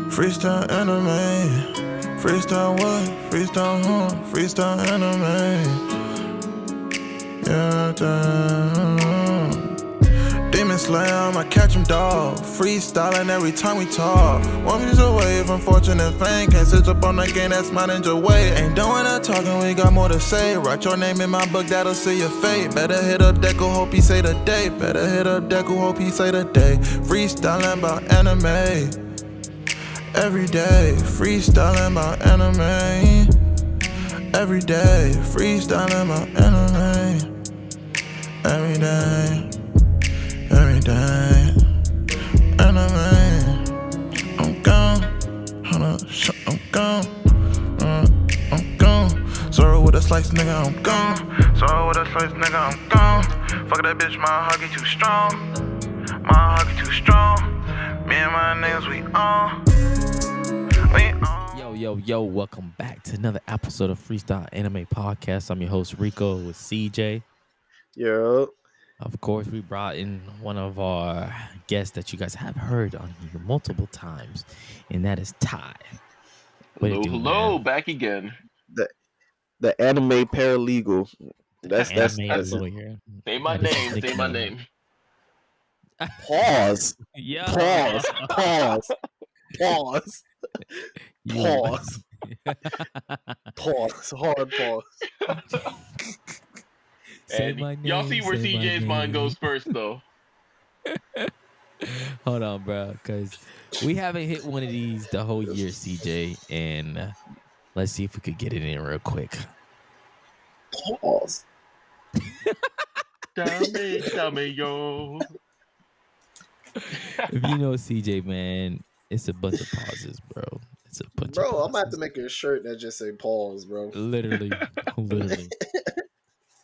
Freestyle anime. Freestyle what? Freestyle horn. Freestyle anime. Yeah, Demon Slayer, I'ma catch him, dog. Freestyling every time we talk. One piece away from fortune and fame. Can't sit up on the game, that's my ninja way. Ain't doing that talking, we got more to say. Write your name in my book, that'll see your fate. Better hit up Deku, hope he say the day. Better hit up Deku, hope he say the day. Freestyling about anime. Every day, freestyling about anime. Every day, freestyling about anime. Every day. Every day, anime. I'm gone, hold up, I'm gone, I'm gone. Sorry with a slice, nigga, I'm gone. Sorry with a slice, nigga, I'm gone. Fuck that bitch, my heart get too strong. My heart get too strong. Me and my niggas, we on. Yo, welcome back to another episode of Freestyle Anime Podcast. I'm your host, Rico, with CJ. Yo. Of course, we brought in one of our guests that you guys have heard on here multiple times, and that is Ty. Hello, back again. The anime paralegal. That's lawyer. Say my name. Say my name. Pause. Yeah. Pause. Pause. Pause. Pause. Pause. Hard pause. Say my name, y'all see where CJ's mind goes first, though. Hold on, bro, because we haven't hit one of these the whole year, CJ, and let's see if we could get it in real quick. Pause. Dame, yo. If you know CJ, man, it's a bunch of pauses, bro. It's a bunch of pauses. I'm gonna have to make a shirt that just say pause, bro. Literally.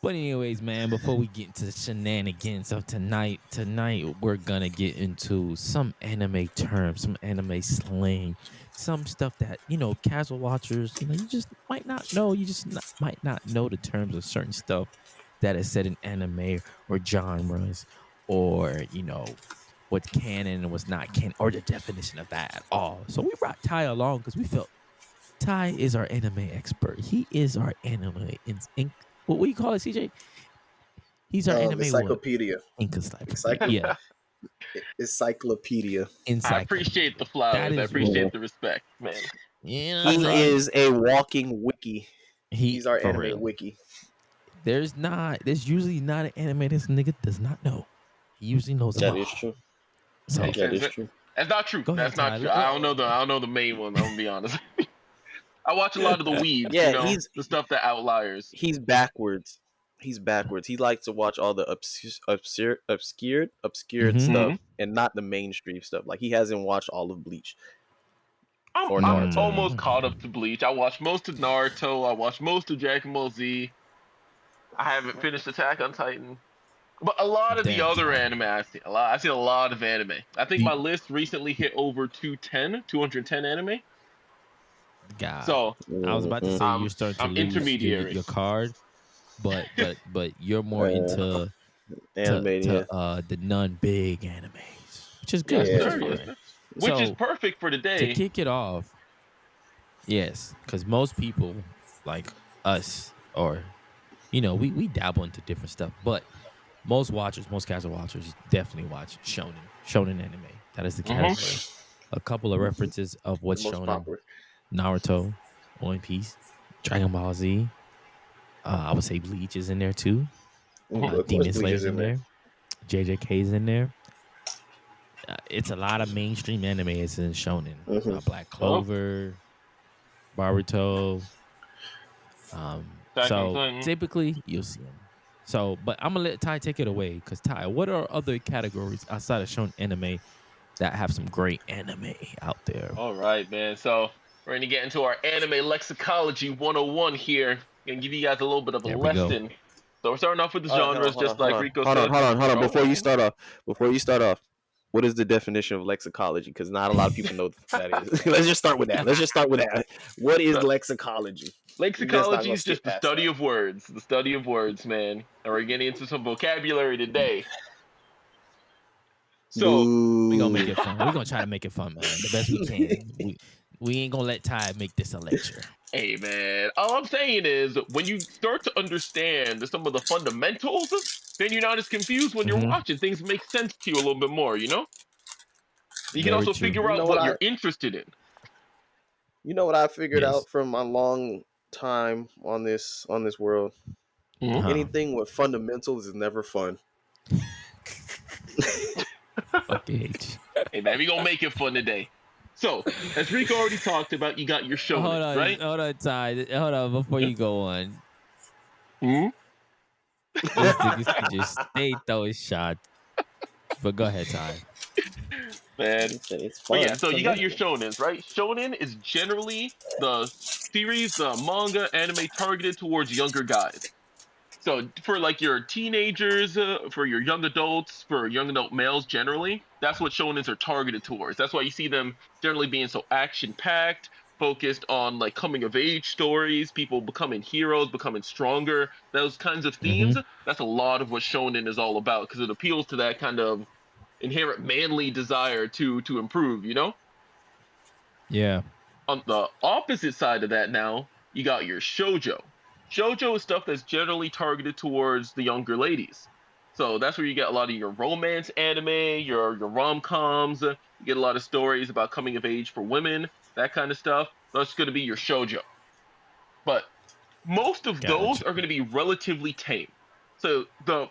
But anyways, man, before we get into the shenanigans of tonight we're gonna get into some anime terms, some anime slang, some stuff that, casual watchers, you just might not know. You just might not know the terms of certain stuff that is said in anime or genres, or, what's canon and what's not canon, or the definition of that at all. So we brought Ty along because we felt Ty is our anime expert. He is our anime what do you call it, CJ? He's our anime encyclopedia. Encyclopedia. Encyclopedia. I appreciate the flowers. I appreciate the respect, man. Yeah, he is a walking wiki. He's our anime wiki. There's usually not an anime this nigga does not know. He usually knows that them is all. true. So, that is true. That's not true. That's not true. I don't know the main one. I'm gonna be honest. I watch a lot of the weeds. Yeah, the stuff that outliers. He's backwards. He likes to watch all the obscured stuff and not the mainstream stuff. Like, he hasn't watched all of Bleach. I'm almost caught up to Bleach. I watched most of Naruto. I watched most of Dragon Ball Z. I haven't finished Attack on Titan. But a lot of the other anime I've seen. I've seen a lot of anime. I think my list recently hit over 210 anime. God. So I was about to say you're starting to lose your card, but you're more into the non-big animes, which is good. Which is perfect for today. To kick it off, yes, because most people like us, or we dabble into different stuff, but most casual watchers definitely watch shonen anime. That is the category. A couple of references of what's shonen. Popular. Naruto, One Piece, Dragon Ball Z. I would say Bleach is in there too. Demon Slayer's in there. JJK's in there. It's a lot of mainstream anime. It's in shonen. Black Clover, Boruto. So typically you'll see them. So, but I'm gonna let Ty take it away, because Ty, what are other categories outside of shonen anime that have some great anime out there? All right, man. So we're going to get into our anime lexicology 101 here. Going to give you guys a little bit of a lesson. So we're starting off with the genres, like Rico said. Hold on. Before you start off, what is the definition of lexicology? Because not a lot of people know what that is. Let's just start with that. What is lexicology? Lexicology is just the study of words. The study of words, man. And we're getting into some vocabulary today. So we gonna make it fun. We're gonna try to make it fun, man, the best we can. We ain't gonna let Ty make this a lecture. hey man, all I'm saying is when you start to understand some of the fundamentals, then you're not as confused when you're Mhm. watching. Things make sense to you a little bit more, you know? You can Very also true. figure You out know what what you're interested in. I figured Yes. out from my long time on this world. Mhm. Huh. Anything with fundamentals is never fun. Fucking hate Hey man, we gonna make it fun today. So, as Rico already talked about, you got your you. Hold shonen, on, right? Ty. Hold on before Yeah. you go on. Hmm. This nigga could just stay throwing shots. But go ahead, Ty. Man. He said it's But yeah, fun. so you got your Fundamentals. shonens, right? Shonen is generally the series, the manga, anime targeted towards younger guys. So for like your teenagers, for your young adults, for young adult males generally, that's what shonens are targeted towards. That's why you see them generally being so action packed, focused on like coming of age stories, people becoming heroes, becoming stronger, those kinds of themes. Mhm. That's a lot of what shonen is all about because it appeals to that kind of inherent manly desire to improve, you know? Yeah. On the opposite side of that now, you got your shojo. Shojo is stuff that's generally targeted towards the younger ladies. So that's where you get a lot of your romance anime, your rom-coms, you get a lot of stories about coming of age for women, that kind of stuff. That's going to be your shojo. But most of those Gotcha. are going to be relatively tame. So the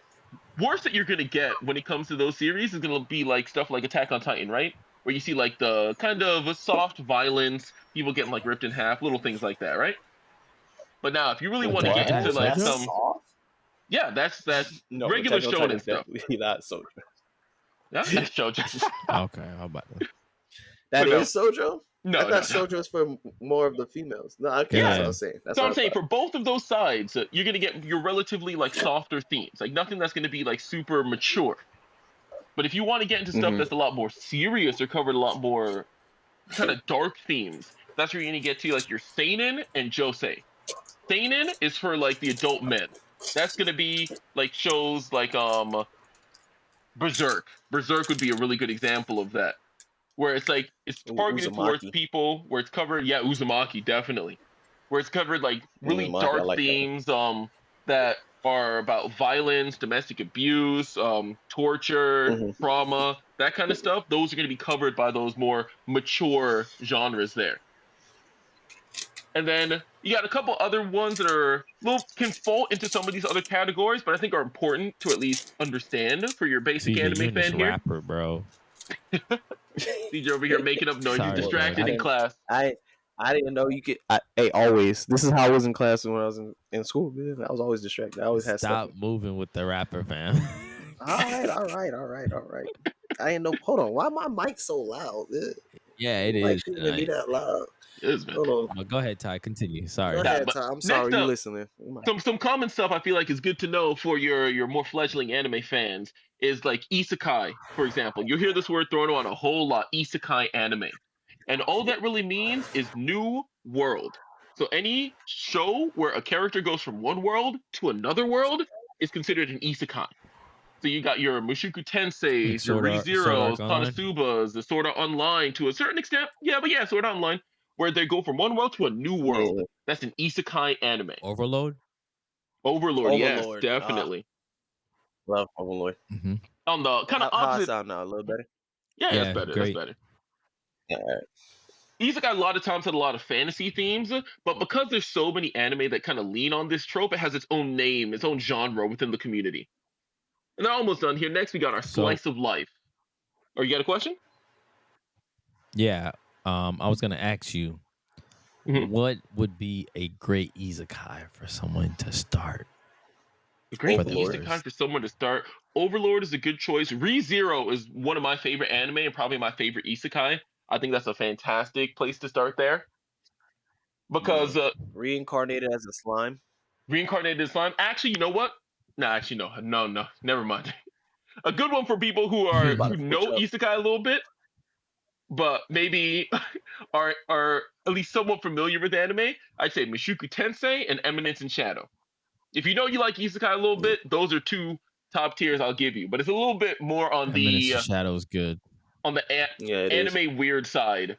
worst that you're going to get when it comes to those series is going to be like stuff like Attack on Titan, right? Where you see like the kind of soft violence, people getting like ripped in half, little things like that, right? But now, if you really want to Attack on get Titan into What? like That's Sojo? some, soft? yeah, that's No, regular Attack on Titan shonen is stuff. definitely not Sojo. Yeah, that's shoujo. Okay, how about that? That But no, is Sojo? I no, thought no, no. Sojo's for more of the females. No, okay, that's what I Yeah. Yeah. was saying. That's So what I'm I saying thought. for both of those sides, you're gonna get your relatively like softer themes, like nothing that's gonna be like super mature. But if you want to get into stuff Mm-hmm. that's a lot more serious or covered a lot more kind of dark themes, that's where you're gonna get to like your seinen and josei. Seinen is for like the adult men. That's gonna be like shows like Berserk. Berserk would be a really good example of that, where it's like it's targeted towards Uzumaki. people where it's covered. Yeah, Uzumaki definitely, where it's covered like really Uzumaki, I dark like that one. themes that are about violence, domestic abuse, torture, Mm-hmm. trauma, that kind of stuff. Those are going to be covered by those more mature genres there. And then you got a couple other ones that are little can fall into some of these other categories, but I think are important to at least understand for your basic CJ, you anime and this fan here. rapper, bro. CJ over here making up noise. He's Sorry, Well, bro. I distracted in didn't. class. I didn't know you could. Hey, always. This is how I was in class when I was in school. Man. I was always distracted. I always had stuff. Stop moving with the rapper, fam. All right. I didn't know. Hold on. Why my mic so loud? Yeah, it The mic is shouldn't even be tonight. that loud. Yes, man. Hold on. But go ahead, Ty. Continue. Go Sorry. Yeah, ahead, but Tom. I'm next sorry. You up, listening? some common stuff I feel like is good to know for your more fledgling anime fans is like isekai, for example. You hear this word thrown around a whole lot, isekai anime. And all that really means is new world. So any show where a character goes from one world to another world is considered an isekai. So you got your Mushoku Like Tenseis, your Sword ReZeros, Art Online. Konosubas, the Sword Art Online to a certain extent. Yeah, but yeah, Sword Art Online, where they go from one world to a new world. Yeah. That's an isekai anime. Overload. Overlord, yes, Overlord. definitely. Love Overlord. Mm-hmm. On the kind of How I opposite, sound now? A little better. yeah, that's Yeah, better. That's great. better. Yeah. Isekai a lot of times had a lot of fantasy themes, but because there's so many anime that kind of lean on this trope, it has its own name, its own genre within the community. And they're almost done here. Next, we got our So slice of life. Or you got a question? yeah, I was gonna ask you, Mhm. what would be a great isekai for someone to start A great for them Overlord. isekai first? for someone to start. Overlord is a good choice. ReZero is one of my favorite anime and probably my favorite isekai. I think that's a fantastic place to start there because Reincarnated as a slime. reincarnated slime. Actually, you know what? No, actually, no. Never mind. A good one for people who You are about who to switch know up. isekai a little bit, but maybe are at least somewhat familiar with anime. I'd say Mushoku Tensei and Eminence in Shadow. If you know you like isekai a little Yeah. bit, those are two top tiers I'll give you, but it's a little bit more on the Shadow is good. on the anime weird side.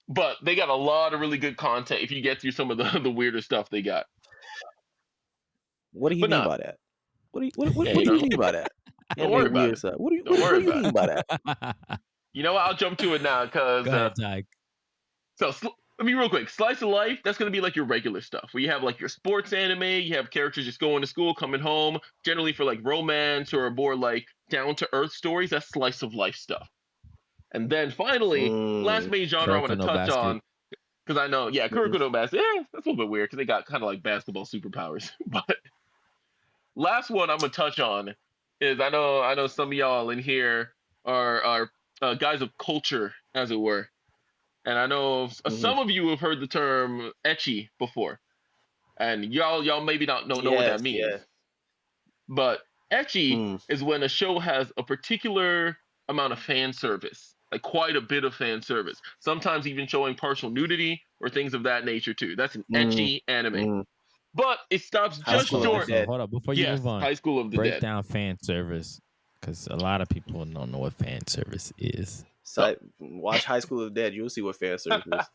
But they got a lot of really good content if you get through some of the weirder stuff they got. What do you mean by that? What do you mean by that? Don't worry about it. What do you mean by that? You know what? I'll jump to it now because. Go ahead, Ty. So let me real quick. Slice of life. That's gonna be like your regular stuff. Where you have like your sports anime. You have characters just going to school, coming home. Generally for like romance or more like down to earth stories. That's slice of life stuff. And then finally, last main genre I want to touch on. Because I know, Kuroko no Basket, that's a little bit weird because they got kind of like basketball superpowers. But last one I'm gonna touch on is I know some of y'all in here are guys of culture, as it were, and I know some of you have heard the term ecchi before, and y'all maybe not know what that means. Yeah. But ecchi is when a show has a particular amount of fan service. Like quite a bit of fan service, sometimes even showing partial nudity or things of that nature too. That's an ecchi anime, but it stops just short. Hold up, before you move on. High School of the Break Dead. down fan service, because a lot of people don't know what fan service is. So watch High School of the Dead. You'll see what fan service is.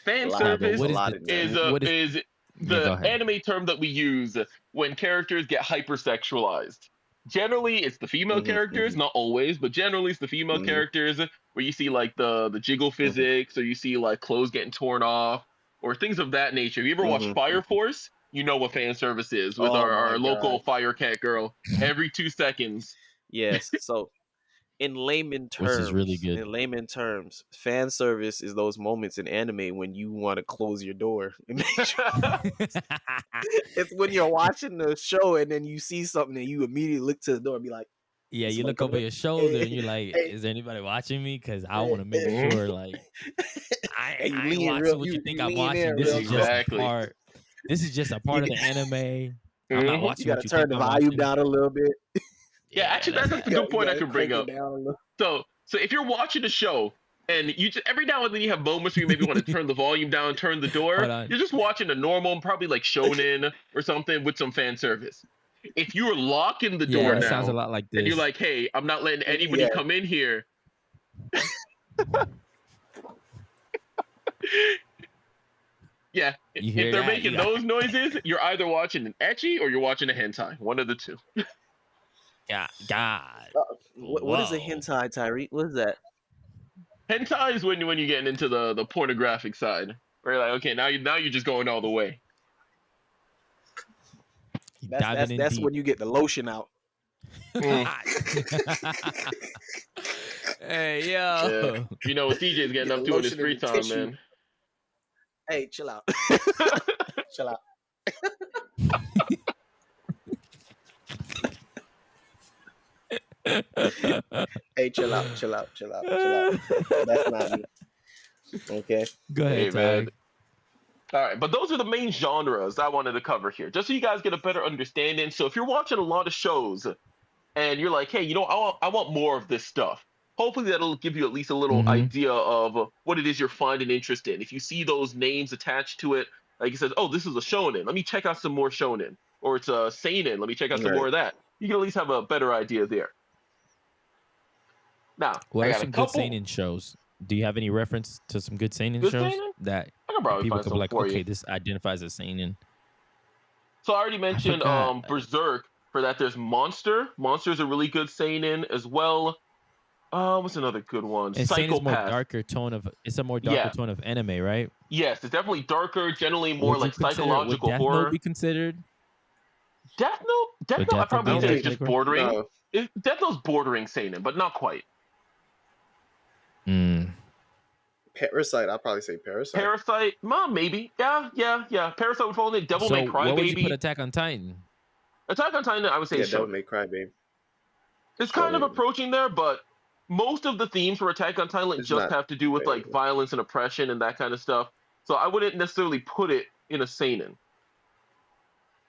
Fan service is the anime term that we use when characters get hypersexualized. Generally, it's the female characters, not always, but generally it's the female characters where you see like the jiggle physics or you see like clothes getting torn off or things of that nature. If you ever watch Fire Force, you know what fan service is with our local fire cat girl every 2 seconds. Yes. So in layman terms, which is really good. In layman terms, fan service is those moments in anime when you want to close your door. It's when you're watching the show and then you see something and you immediately look to the door and be like, yeah, you look over your shoulder and you're like, is there anybody watching me? Because I want to make sure, like, I ain't watching what you think I'm watching. This is just a part. This is just a part of the anime. I'm not watching. You gotta turn the volume down a little bit. Yeah, actually, that's a good point I could bring up. So if you're watching a show and you just every now and then you have moments where you maybe want to turn the volume down, turn the door, you're just watching a normal, probably like shonen or something with some fan service. If you're locking the door now, sounds a lot like this. And you're like, hey, I'm not letting anybody come in here. Yeah, if they're making those noises, you're either watching an ecchi or you're watching a hentai. One of the two. God. What is a hentai, Tyreek? What is that? Hentai is when you're getting into the pornographic side. Where you're like, okay, now you're just going all the way. That's when you get the lotion out. Hey, yo. Yeah. You know what CJ's getting up to in his free time, man. Hey, chill out. Chill out. Hey, chill out. That's not me. Okay. Go ahead, man. All right, but those are the main genres I wanted to cover here, just so you guys get a better understanding. So if you're watching a lot of shows and you're like, hey, I want more of this stuff, hopefully that'll give you at least a little idea of what it is you're finding interest in. If you see those names attached to it, like it says, oh, this is a shonen, let me check out some more shonen. Or it's a seinen, let me check out some more of that. You can at least have a better idea there. Now, what are some good seinen shows? Do you have any reference to some good seinen shows seinen? That I can probably people find could some be like, for okay, you. this identifies as seinen? So I already mentioned Berserk. For that, there's Monster. Monster is a really good seinen as well. What's another good one? And Psychopath. It's a more darker tone of anime, right? Yes, it's definitely darker, generally more like psychological horror. Would Death Note be considered? Death Note, I probably say it's just bordering. No. Death Note's bordering seinen, but not quite. Parasite, I'll probably say Parasite. Parasite, maybe. Yeah. Parasite would fall in. Devil May Cry, what would Baby. You put Attack on Titan? Attack on Titan, I would say Devil May Cry, Baby. It's kind of approaching there, but most of the themes for Attack on Titan just have to do with like violence and oppression and that kind of stuff. So I wouldn't necessarily put it in a seinen.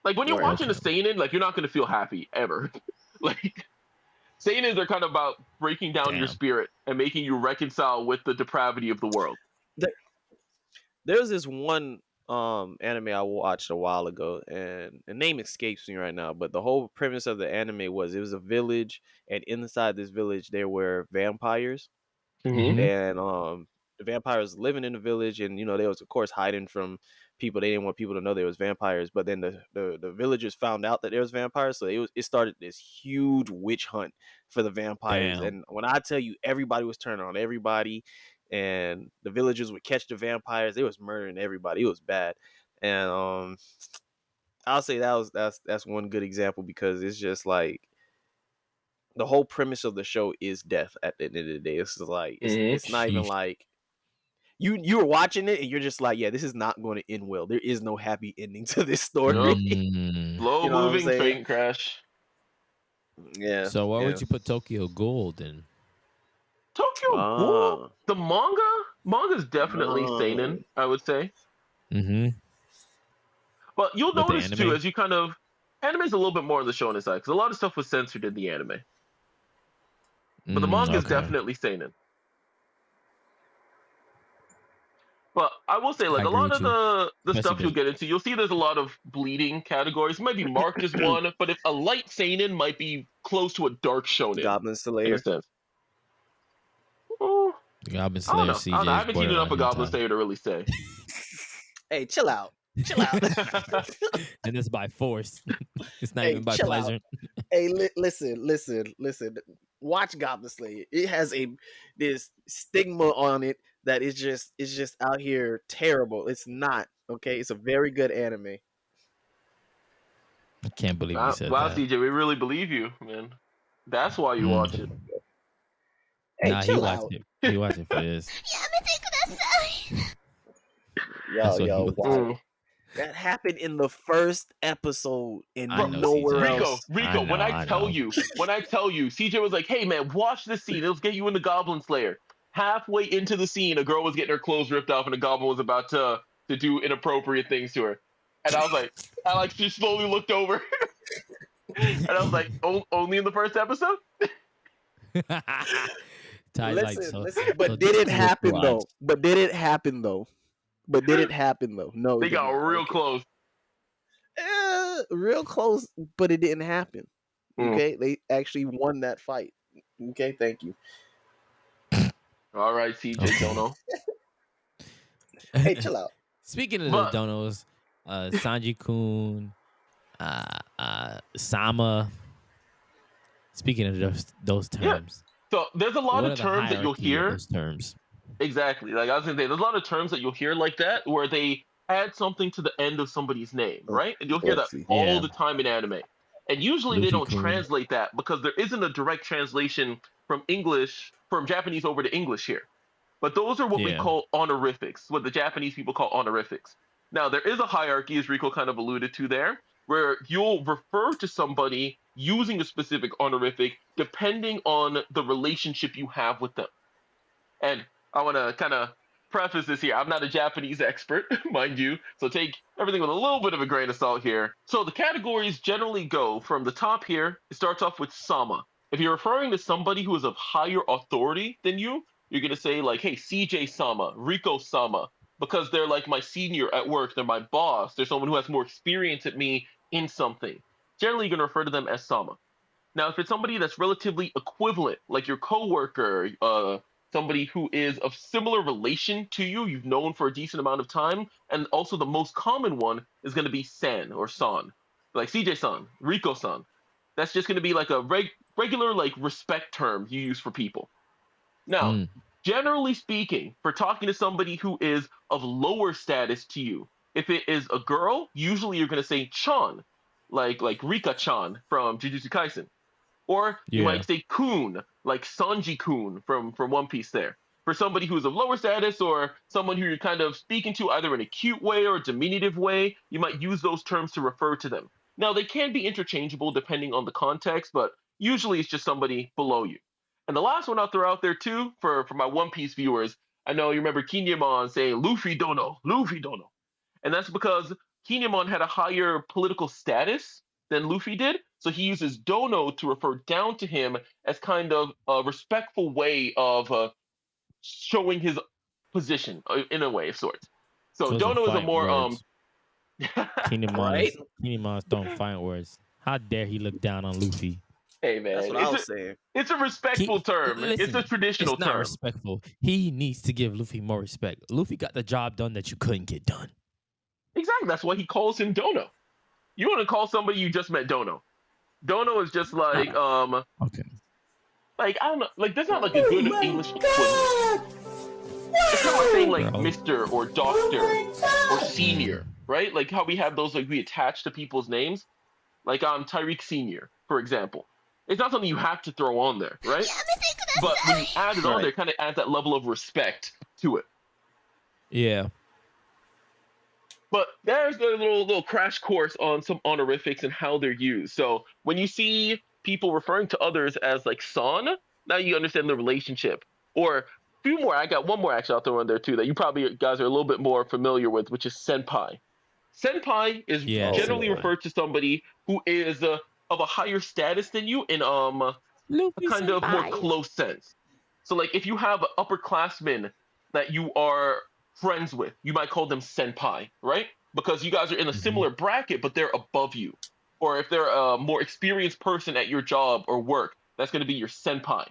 Like when you're watching a seinen, like you're not going to feel happy ever. Like seinens are kind of about breaking down your spirit and making you reconcile with the depravity of the world. There's this one anime I watched a while ago, and the name escapes me right now. But the whole premise of the anime was it was a village, and inside this village there were vampires, Mm-hmm. Mhm. and the vampires living in the village, and they was of course hiding from people. They didn't want people to know there was vampires, but then the villagers found out that there was vampires, so it started this huge witch hunt for the vampires. Damn. And when I tell you, everybody was turning on everybody, and the villagers would catch the vampires. They was murdering everybody. It was bad. And I'll say that's one good example, because it's just like the whole premise of the show is death at the end of the day. It's just like it's not even Sheesh. like you were watching it and you're just like, yeah, this is not going to end well. There is no happy ending to this story. Nope. Mm. Slow You know what I'm moving saying? train crash. Yeah. So where yeah. would you put Tokyo Ghoul then? Tokyo Ghoul. The manga's definitely seinen, I would say. Mm-hmm. But you'll With the notice too, anime? as you kind of anime's a little bit more on the shonen side because a lot of stuff was censored in the anime. But the manga is Okay. definitely seinen. But I will say, like I a agree lot with of you. the Especially stuff you'll the get into, you'll see there's a lot of bleeding categories. It might be marked as one, but if a light seinen might be close to a dark shonen Goblin in a Slayer. sense. Oh, Goblin I don't Slayer know. CJ I is haven't seen enough borderline of Goblin hentai. Slayer to really say. Hey, chill out. Chill out. And it's by force. It's not Hey, even by chill out. pleasure. Hey, listen. Watch Goblin Slayer. It has this stigma on it that is just out here terrible. It's not, okay? It's a very good anime. I can't believe you Wow, said wow, that. CJ, we really believe you, man. That's why you watch it. Hey, Nah, he chill watched out. it. He watched it for this. That's what he Yo, was. why? Mm. That happened in the first episode and I know, nowhere CJ. else. Rico, when I tell know. you, CJ was like, "Hey man, watch this scene. It'll get you into Goblin Slayer." Halfway into the scene, a girl was getting her clothes ripped off, and a goblin was about to do inappropriate things to her. And I was like, just slowly looked over, and I was like, "Only in the first episode?" Ty's like, Listen, so but did this it is what you happen though? watch. But did it happen though? No, it They did got not. real Okay. close. Real close, but it didn't happen. Mm. Okay, they actually won that fight. Okay, thank you. All right, CJ, Okay. don't know. Hey, chill out. Speaking of But the donos, Sanji Kun, Sama. Speaking of those yeah, terms, so there's a lot what of are the terms that you'll hierarchy of hear. those terms? Exactly. Like I was gonna say, there's a lot of terms that you'll hear like that where they add something to the end of somebody's name, right? And you'll hear that Oopsie. all Yeah. the time in anime. And usually they Luffy don't Kun. translate that because there isn't a direct translation from Japanese over to English here. But those are what we Yeah. call honorifics, what the Japanese people call honorifics. Now there is a hierarchy, as Rico kind of alluded to there, where you'll refer to somebody using a specific honorific depending on the relationship you have with them. And I want to kind of preface this here. I'm not a Japanese expert, mind you, so take everything with a little bit of a grain of salt here. So the categories generally go from the top here. It starts off with sama. If you're referring to somebody who is of higher authority than you, you're going to say like, hey, CJ sama, Rico sama, because they're like my senior at work. They're my boss. They're someone who has more experience at me in something. Generally, you're going to refer to them as sama. Now, if it's somebody that's relatively equivalent, like your coworker, somebody who is of similar relation to you, you've known for a decent amount of time, and also the most common one is going to be san or san, like CJ-san, Rico-san. That's just going to be like a regular like respect term you use for people. Now, Mm. generally speaking, for talking to somebody who is of lower status to you, if it is a girl, usually you're going to say chan, like Rika-chan from Jujutsu Kaisen. Or you Yeah. might say Kun, like Sanji Kun from One Piece there. For somebody who's of lower status or someone who you're kind of speaking to either in a cute way or a diminutive way, you might use those terms to refer to them. Now, they can be interchangeable depending on the context, but usually it's just somebody below you. And the last one I'll throw out there too, for my One Piece viewers, I know you remember Kinemon saying Luffy dono, Luffy dono. And that's because Kinemon had a higher political status than Luffy did, so he uses dono to refer down to him as kind of a respectful way of showing his position in a way of sorts. So Those are Dono is a fight more words. Kingdom Right? Mon's throwing fight words. How dare he look down on Luffy? Hey That's man, what I was saying. it's a respectful term. It's a Listen, traditional it's not term. respectful. He needs to give Luffy more respect. Luffy got the job done that you couldn't get done. Exactly. That's why he calls him Dono. You want to call somebody you just met Dono. Dono is just like Okay. like I don't know, like there's not like a good English equivalent. It's kind of like saying like Bro. Mr. or Doctor or Senior, right? Like how we have those like we attach to people's names. Like Tyreek Senior, for example. It's not something you have to throw on there, right? But when you add it on there, it kind of adds that level of respect to it. Yeah. But there's a little crash course on some honorifics and how they're used. So when you see people referring to others as like Son, now you understand the relationship. Or a few more, I got one more actually I'll throw in there too that you probably guys are a little bit more familiar with, which is Senpai. Senpai is generally Senpai. referred to somebody who is of a higher status than you in a kind of more close sense. So like if you have upperclassmen that you are friends with, you might call them senpai, right? Because you guys are in a similar bracket, but they're above you. Or if they're a more experienced person at your job or work, that's going to be your senpai.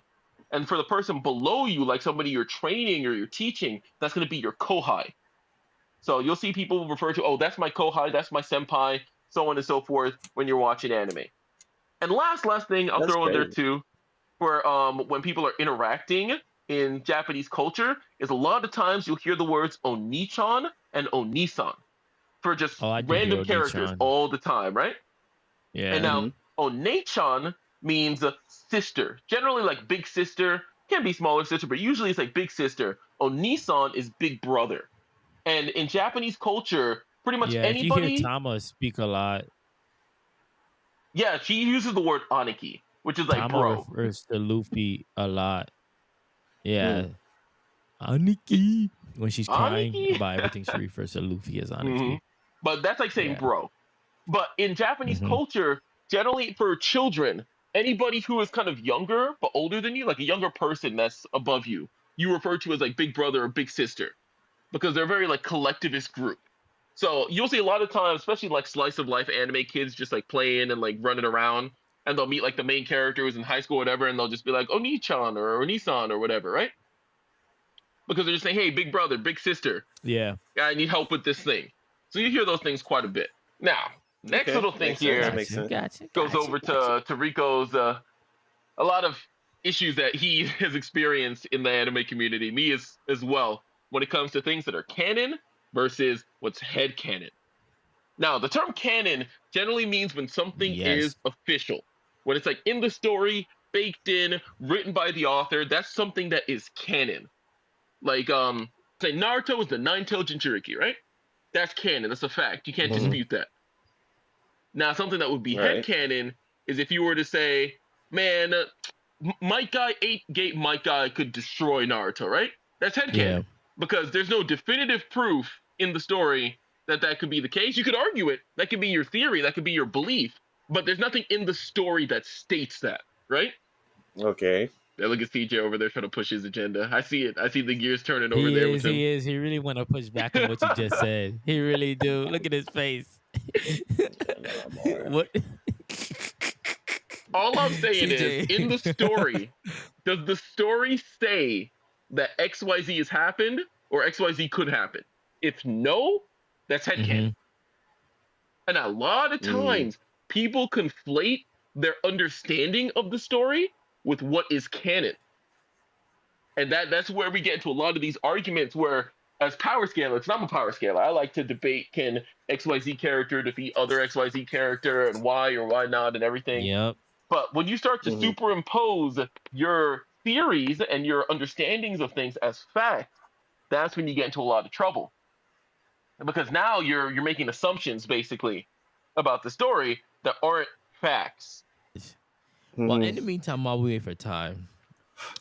And for the person below you, like somebody you're training or you're teaching, that's going to be your kohai. So you'll see people refer to, oh, that's my kohai, that's my senpai, so on and so forth when you're watching anime. And last thing I'll throw in there too, where when people are interacting in Japanese culture, is a lot of times you'll hear the words Onichan and Onisan for just random characters all the time, right? Yeah. And now Onechan means sister, generally like big sister, can be smaller sister, but usually it's like big sister. Onisan is big brother. And in Japanese culture, pretty much anybody. If you hear Tama speak a lot. Yeah, she uses the word Aniki, which is like Tama bro. refers to Luffy a lot. Yeah. Aniki. When she's crying about everything, she refers to Luffy as Aniki. But that's like saying bro. But in Japanese culture, generally for children, anybody who is kind of younger but older than you, like a younger person that's above you, you refer to as like big brother or big sister, because they're a very like collectivist group. So you'll see a lot of times, especially like slice of life anime kids just like playing and like running around, and they'll meet like the main characters in high school or whatever, and they'll just be like Oni-chan or Oni-san or whatever, right? Because they're just saying, hey, big brother, big sister. Yeah. I need help with this thing. So you hear those things quite a bit. Now, next little thing here goes over to Rico's a lot of issues that he has experienced in the anime community, me as well, when it comes to things that are canon versus what's head canon. Now, the term canon generally means when something is official. When it's like in the story, baked in, written by the author, that's something that is canon. Like, say Naruto is the nine-tailed Jinchuriki, right? That's canon. That's a fact. You can't dispute that. Now, something that would be headcanon is if you were to say, man, Might Guy 8-Gate Might Guy could destroy Naruto, right? That's headcanon. Yeah. Because there's no definitive proof in the story that could be the case. You could argue it. That could be your theory. That could be your belief. But there's nothing in the story that states that, right? Okay. Yeah, look at CJ over there trying to push his agenda. I see it. I see the gears turning over there with him. He is. He really want to push back on what you just said. He really do. Look at his face. What? All I'm saying is, in the story, does the story say that XYZ has happened or XYZ could happen? If no, that's headcanon. And a lot of times, people conflate their understanding of the story with what is canon. And that's where we get into a lot of these arguments where, as power scalers, and I'm a power scaler, I like to debate, can XYZ character defeat other XYZ character and why or why not and everything. Yep. But when you start to superimpose your theories and your understandings of things as facts, that's when you get into a lot of trouble. Because now you're making assumptions, basically, about the story that aren't facts. Well, in the meantime, while we wait for time,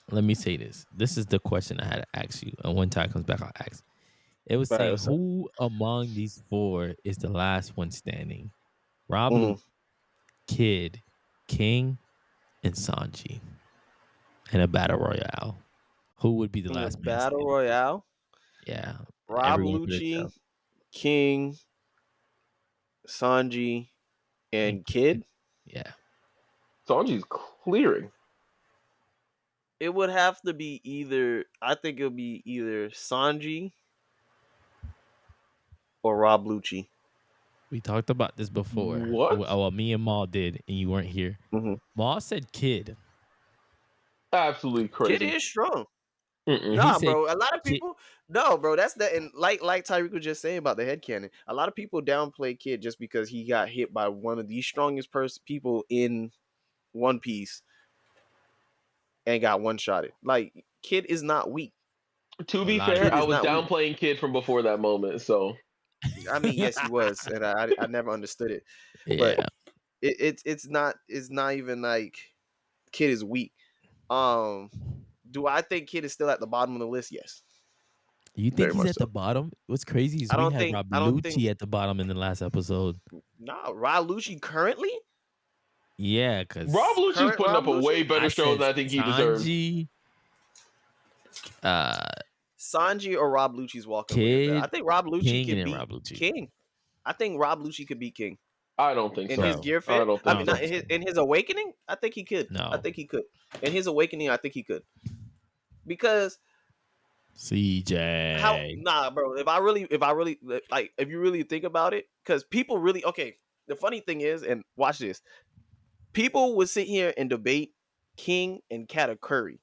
let me say this. This is the question I had to ask you. And when time comes back, I'll ask. It was saying, who among these four is the last one standing? Robin, Kid, King, and Sanji. In a battle royale. Who would be the last man battle standing? royale? Yeah. Rob, Lucci, King, Sanji, and Kid. Yeah. Sanji's clearing. It would have to be either. I think it'll be either Sanji or Rob Lucci. We talked about this before. What? Well, me and Maul did, and you weren't here. Mm-hmm. Maul said Kid. Absolutely crazy. Kid is strong. Mm-mm. Nah, bro. A lot of Kid- people. No, bro. That's that. And like Tyreek was just saying about the headcanon, a lot of people downplay Kid just because he got hit by one of the strongest people in One Piece and got one shotted. Like Kid is not weak. To A be lot of fair, Kid I is was not weak. downplaying Kid from before that moment, so I mean, yes, he was, and I never understood it. But Yeah. it's not even like Kid is weak. Do I think Kid is still at the bottom of the list? Yes. You think Very he's much at the so. bottom? What's crazy is I we don't had think- Rob I don't think- Lucci at the bottom in the last episode. Nah, Rob Lucci currently? Yeah, because Rob Lucci's Current putting Rob up a way Lucci? better show than I think he deserves. Sanji, Sanji or Rob Lucci's walking away. Kid, I think Rob Lucci King, can and then beat Rob Lucci. King. I think Rob Lucci could beat King I don't think in so. his Bro, gear I fit. don't I think mean, so. not in his awakening. I think he could. No. I think he could. In his awakening, I think he could. Because CJ. how? Nah, bro. If you really think about it, because people really okay. The funny thing is, and watch this. People would sit here and debate King and Katakuri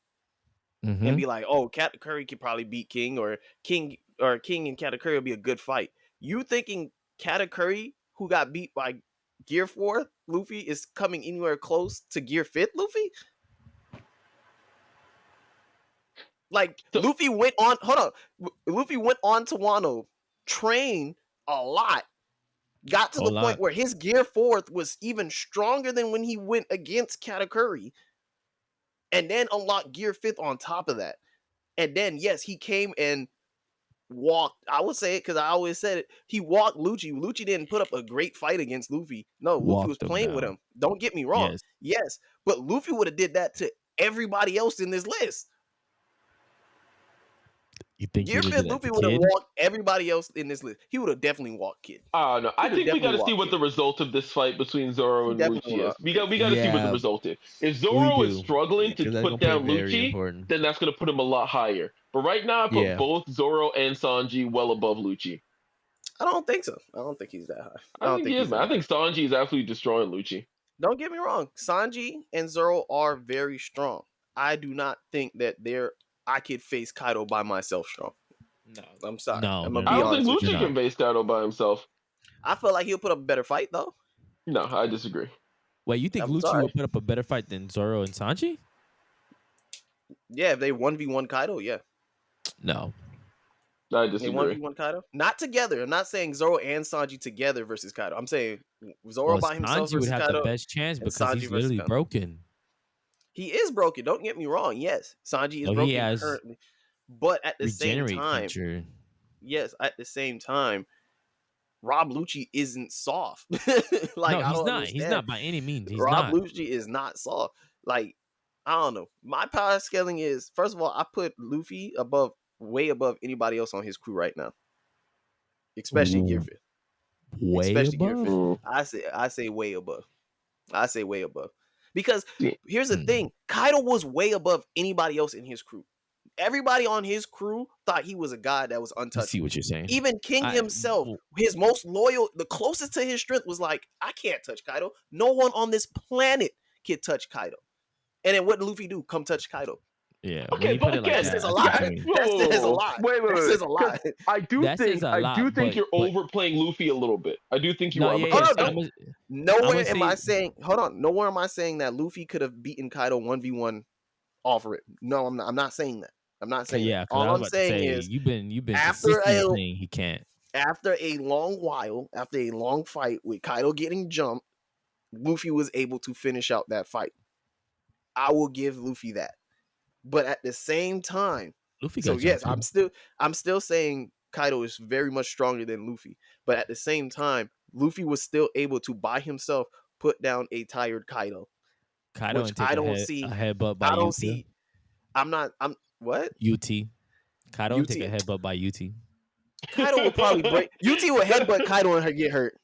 Mhm. and be like, "Oh, Katakuri could probably beat King, or King and Katakuri will be a good fight." You thinking Katakuri, who got beat by Gear 4th Luffy, is coming anywhere close to Gear 5th Luffy? Like So- Luffy went on. Hold on, Luffy went on to Wano, trained a lot, got to Whole the lot. point where his Gear 4th was even stronger than when he went against Katakuri, and then unlocked Gear 5th on top of that. And then yes, he came and walked. I would say it because I always said it. He walked Lucci. Lucci didn't put up a great fight against Luffy. No, Luffy was Walked him playing with down. him. Don't get me wrong. Yes. Yes, but Luffy would have did that to everybody else in this list. You think Gear he would 5th do that Luffy to would have Kid? walked everybody else in this list. He would have definitely walked Kid. No, I He think we got to definitely see what walked the result of this fight between Zoro He and definitely Lucci is. walked We got to see what the Yeah, result is. If we Zoro is do. struggling Because to that's put gonna play down very Lucci, important. then that's going to put him a lot higher. But right now, I put Yeah. both Zoro and Sanji well above Lucci. I don't think so. I don't think he's that high. I think he is, man. I think Sanji is absolutely destroying Lucci. Don't get me wrong. Sanji and Zoro are very strong. I do not think that I could face Kaido by myself strong. No. I'm sorry. No, I'm no, gonna I be don't think honest with you. Lucci can base Kaido by himself. I feel like he'll put up a better fight though. No, I disagree. Wait, you think I'm Lucci sorry. will put up a better fight than Zoro and Sanji? Yeah, if they 1v1 Kaido, yeah. No. I They disagree. 1v1 Kaido. Not together. I'm not saying Zoro and Sanji together versus Kaido. I'm saying Zoro Well, by himself Sanji would versus have Kaido. the best chance and because Sanji he's versus literally Kaido. broken. He is broken. Don't get me wrong. Yes, Sanji is So he broken has currently. But at the same Regenerate time, feature. yes, at the same time, Rob Lucci isn't soft. No, Like I he's don't not. understand. He's not by any means. He's Rob not. Lucci is not soft. Like I don't know. My power scaling is first of all, I put Luffy way above anybody else on his crew right now, especially Gear 5th. Way Especially Gear above? 5th. I say way above. I say way above. Because Yeah. here's the thing, Kaido was way above anybody else in his crew. Everybody on his crew thought he was a god that was I untouchable. see what you're saying. Even King himself, his most loyal, the closest to his strength was like, I can't touch Kaido. No one on this planet can touch Kaido. And then what did Luffy do? Come touch Kaido. Yeah. Okay, when you put but it like again, That says a I see lot. what you mean. That says a lot. Wait, That says a lot. I do That says think a lot, but- you're overplaying Luffy a little bit. I do think you No, are. yeah, because yeah. no, I'm Nowhere I'ma am I say- saying, hold on, nowhere am I saying that Luffy could have beaten Kaido 1v1 off rip. No, I'm not. I'm not saying that. I'm not saying yeah, that. because I All was I'm about to saying say is you've been after consistently saying he can't. after a long while, after a long fight with Kaido getting jumped, Luffy was able to finish out that fight. I will give Luffy that. But at the same time, Luffy so got yes, jumped too. I'm still saying Kaido is very much stronger than Luffy. But at the same time, Luffy was still able to by himself put down a tired Kaido. Kaido which and take I a don't see. headbutt by I don't UT. see. I'm what? UT. Kaido and take a UT. headbutt by UT. Kaido would probably break. UT would headbutt Kaido and her get hurt.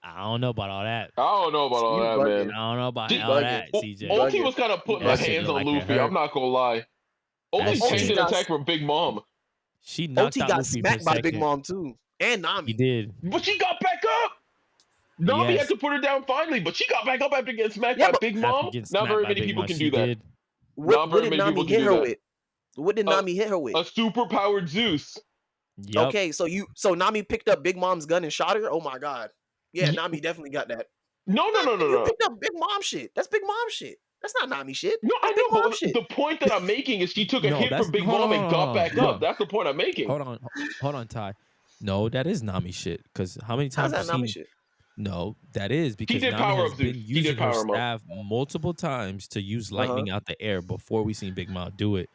I don't know about all that. I don't know about all You that, bugging. man. I don't know about Dude, all bugging. that, CJ. OT was kind of putting That her shit hands look on like it Luffy. hurt. I'm not gonna lie. OT That changed shit- an got- attack from Big Mom, She knocked OT out got Luffy smacked per by Big second. Mom too, and Nami. He did. but she got back up. Nami Yes. had to put her down finally, but she got back up after getting smacked Yeah, by but Big After Mom. getting Not smacked very by many Big people Mom, can she do that. did. Not What very did many Nami people can hit do her that. with? What did Nami hit her with? A super powered Zeus. Yep. Okay, so Nami picked up Big Mom's gun and shot her. Oh my god. Yeah, Nami definitely got that. No. You picked up Big Mom shit. That's Big Mom shit. That's not Nami shit. No, That's I Big know, Mom but shit. the point that I'm making is she took a No, hit that's- from Big hold Mom on, and got back hold up. on. That's the point I'm making. Hold on, Ty. No, that is Nami shit. Because how many How's times that have Nami seen? shit? No, that is because did Nami power has up been Zeus. He did using her power him up. staff multiple times to use lightning out the air before we seen Big Mom do it.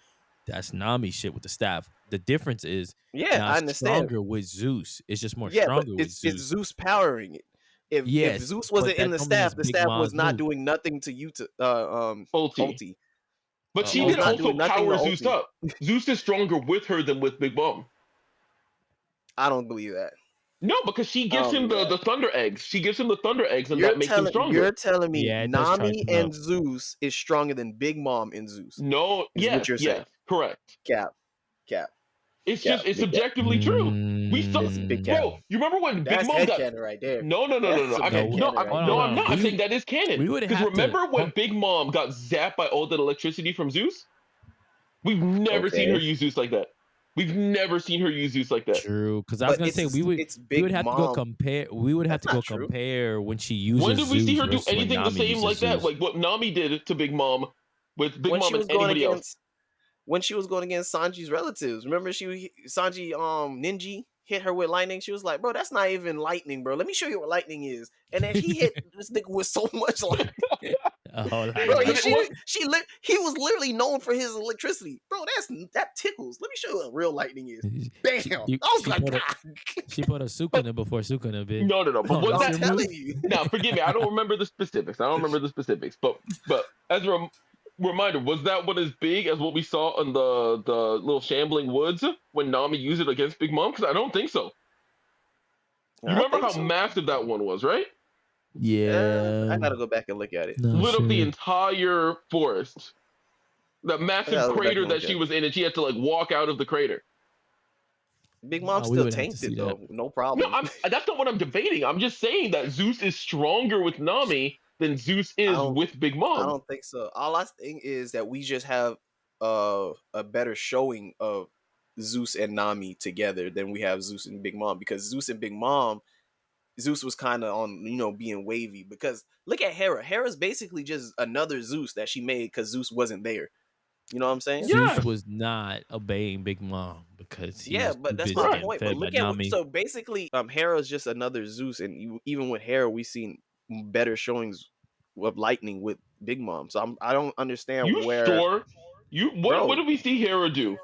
That's Nami shit with the staff. The difference is Yeah, now I it's understand. stronger with Zeus. It's just more Yeah, but stronger with it's Zeus. Zeus powering it. If Yes, Zeus but wasn't that in the don't mean it's staff, the Big staff Mom's was not move. doing nothing to you to Ulti. Ulti. But she was did not also doing nothing power to Zeus Ulti. up. Zeus is stronger with her than with Big Mom. I don't believe that. No, because she gives him yeah. the Thunder Eggs. She gives him the Thunder Eggs, and You're that makes him stronger. You're telling me Yeah, it does charge Nami him and up. Zeus is stronger than Big Mom and Zeus. No, Is what you're saying. correct. Cap. It's Cap, just it's big cap. objectively true. We saw, That's a big cap. bro. You remember when That's Big Mom got? headcanon right there. No. That's a I mean, headcanon no, right I'm, there. no, I'm not. I'm saying that is we canon. would Because have to- remember when Big Mom got zapped by all that electricity from Zeus? We've never seen Okay. her use Zeus like that. We've never seen her use Zeus like that. True, because I was But gonna say it's we would Big have to Mom. go compare. We would have That's to go not true. compare when she uses. When did we see Zeus her do versus when anything the Nami same uses like that? Zeus. Like what Nami did to Big Mom with Big When Mom she was and going anybody else? against when she was going against Sanji's relatives. Remember Sanji Ninji hit her with lightning. She was like, "Bro, that's not even lightning, bro. Let me show you what lightning is." And then he hit this nigga with so much lightning. Oh, Bro, he was literally known for his electricity. Bro, that tickles. Let me show you what real lightning is. Bam! I was like, she put a Sukuna before Sukuna, bitch. No. But was I'm that? telling you. Now, forgive me. I don't remember the specifics. But as a reminder, was that what as big as what we saw on the little shambling woods when Nami used it against Big Mom? Because I don't think so. You remember how massive that one was, right? Yeah, I gotta go back and look at it. Lit up the entire forest. That massive crater that she at. was in, and she had to like walk out of the crater. Big Mom we still would have to tanked see it that. though. No problem. No, that's not what I'm debating. I'm just saying that Zeus is stronger with Nami than Zeus is with Big Mom. I don't think so. All I think is that we just have a better showing of Zeus and Nami together than we have Zeus and Big Mom, because Zeus and Big Mom, Zeus was kind of on, being wavy, because look at Hera. Hera's basically just another Zeus that she made because Zeus wasn't there. You know what I'm saying? Zeus was not obeying Big Mom because he was but that's busy my getting point. fed But by look at Nami. so basically, Hera's just another Zeus, and even with Hera, we've seen better showings of lightning with Big Mom. So I don't understand where. Sure? What did we see Hera do?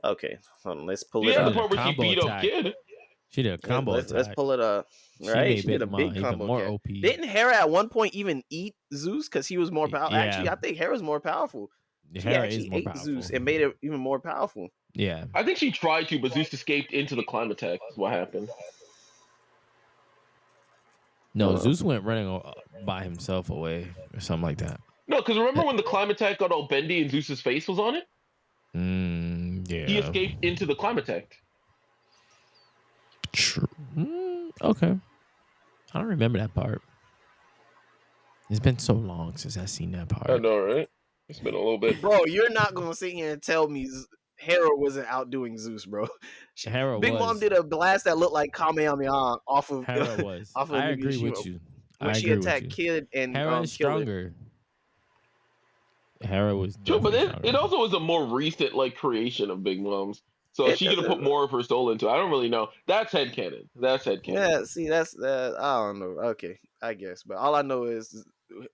Okay, hold on, let's pull She it had up. the part where she beat up Kid. She did a combo attack. Let's pull it up. Right, she did a big combo. More OP. Didn't Hera at one point even eat Zeus because he was more powerful? Yeah. Actually, I think Hera's more powerful. Hera is more ate powerful. Zeus and made it even more powerful. Yeah, I think she tried to, but Zeus escaped into the climate attack. Is what happened. no, Zeus went running by himself away or something like that. No, because remember when the climate attack got all bendy and Zeus's face was on it? Yeah, He escaped into the climate attack. True. Okay, I don't remember that part. It's been so long since I've seen that part. I know, right? It's been a little bit. Bro, you're not gonna sit here and tell me Hera wasn't outdoing Zeus, bro. Hera Big Mom did a blast that looked like Kamehameha off of Hera was. off of I agree with you. When she attacked Kid and Hera is stronger. Hera was True, but stronger. it also was a more recent creation of Big Mom's. So she could have put more of her soul into it. I don't really know. That's headcanon. Yeah, see, that's I don't know. Okay, I guess. But all I know is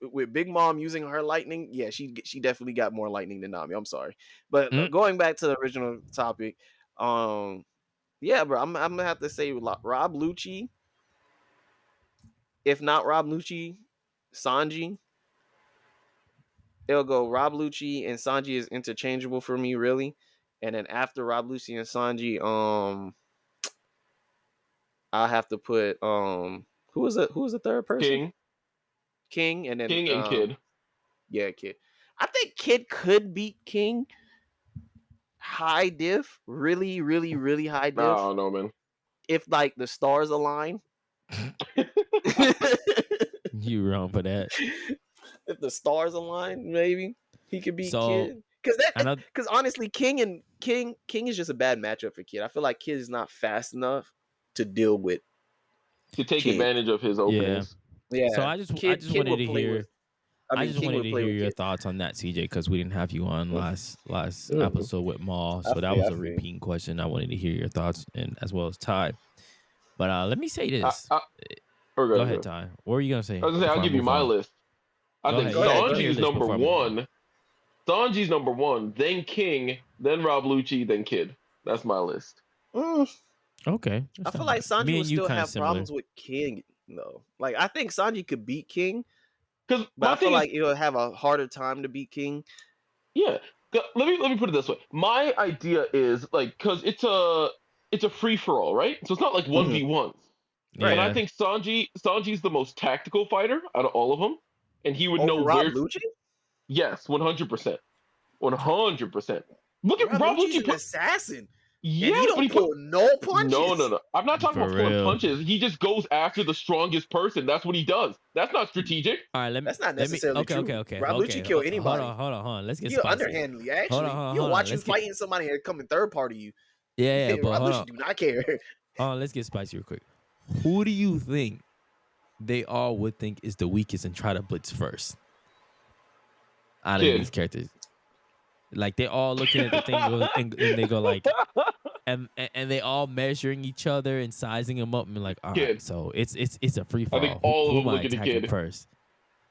with Big Mom using her lightning, yeah, she definitely got more lightning than Nami. I'm sorry. But going back to the original topic, yeah, bro, I'm gonna have to say Rob Lucci. If not Rob Lucci, Sanji. It'll go Rob Lucci and Sanji is interchangeable for me, really. And then after Rob Lucci and Sanji, I'll have to put who was the third person? King, and then King and Kid. Yeah, Kid. I think Kid could beat King high diff, really, really, really high diff. I don't know, man. If like the stars align. You wrong for that. If the stars align, maybe he could beat So, Kid. Because honestly, King is just a bad matchup for Kid. I feel like Kid is not fast enough to deal with. To take Kid. advantage of his openings. Yeah. So I just wanted to hear. I just King wanted would to play hear with your Kid. thoughts on that, CJ, because we didn't have you on last episode with Maul, so that feel- was I a feel. repeating question. I wanted to hear your thoughts, and as well as Ty. But let me say this. Go Go ahead, Ty. What were you gonna say? I was gonna say, I'll give you my list. I think Sanji is number one. Sanji's number one, then King, then Rob Lucci, then Kid. That's my list. Okay. I feel like Sanji would still have similar. problems with King, though. Like I think Sanji could beat King, but I feel like he'll have a harder time to beat King. Yeah. Let me put it this way. My idea is like, because it's a free for all, right? So it's not like 1v1s. Right. And I think Sanji's the most tactical fighter out of all of them, and he would know Rob where. Lucci? Yes, 100%. 100%. Look at Rob Lucci's Lucci. an assassin. Yeah, and he don't pull no punches. No. I'm not talking about pulling punches. He just goes after the strongest person. That's what he does. That's not strategic. All right, that's not necessarily true. Okay. Rob Lucci kill anybody. Hold on. Let's get He'll spicy. underhandedly, actually. He'll watch you fighting somebody and come in third party you. Yeah, but Rob Lucci do not care. Let's get spicy real quick. Who do you think they all would think is the weakest and try to blitz first out of these characters? Like they all looking at the thing and they go like, and they all measuring each other and sizing them up and like, all right, so it's a free fall. I think all of them look at the Kid first.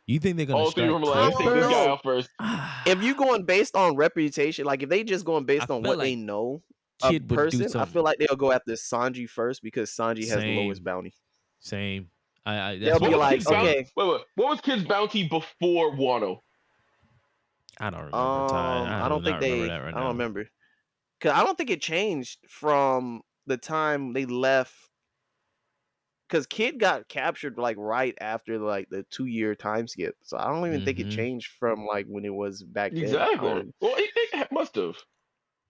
You think they're gonna all three of them like, take this guy out first? If you going based on reputation, like if they just going based on what they know, Kid person, I feel like they'll go after Sanji first because Sanji has the lowest bounty. Same. They'll be like, okay. Wait. What was Kid's bounty before Wano? I don't remember. I don't think they. I don't remember. Cause I don't think it changed from the time they left. Cause Kid got captured like right after like the 2-year time skip, so I don't even think it changed from like when it was back then. Exactly. Well, it must have.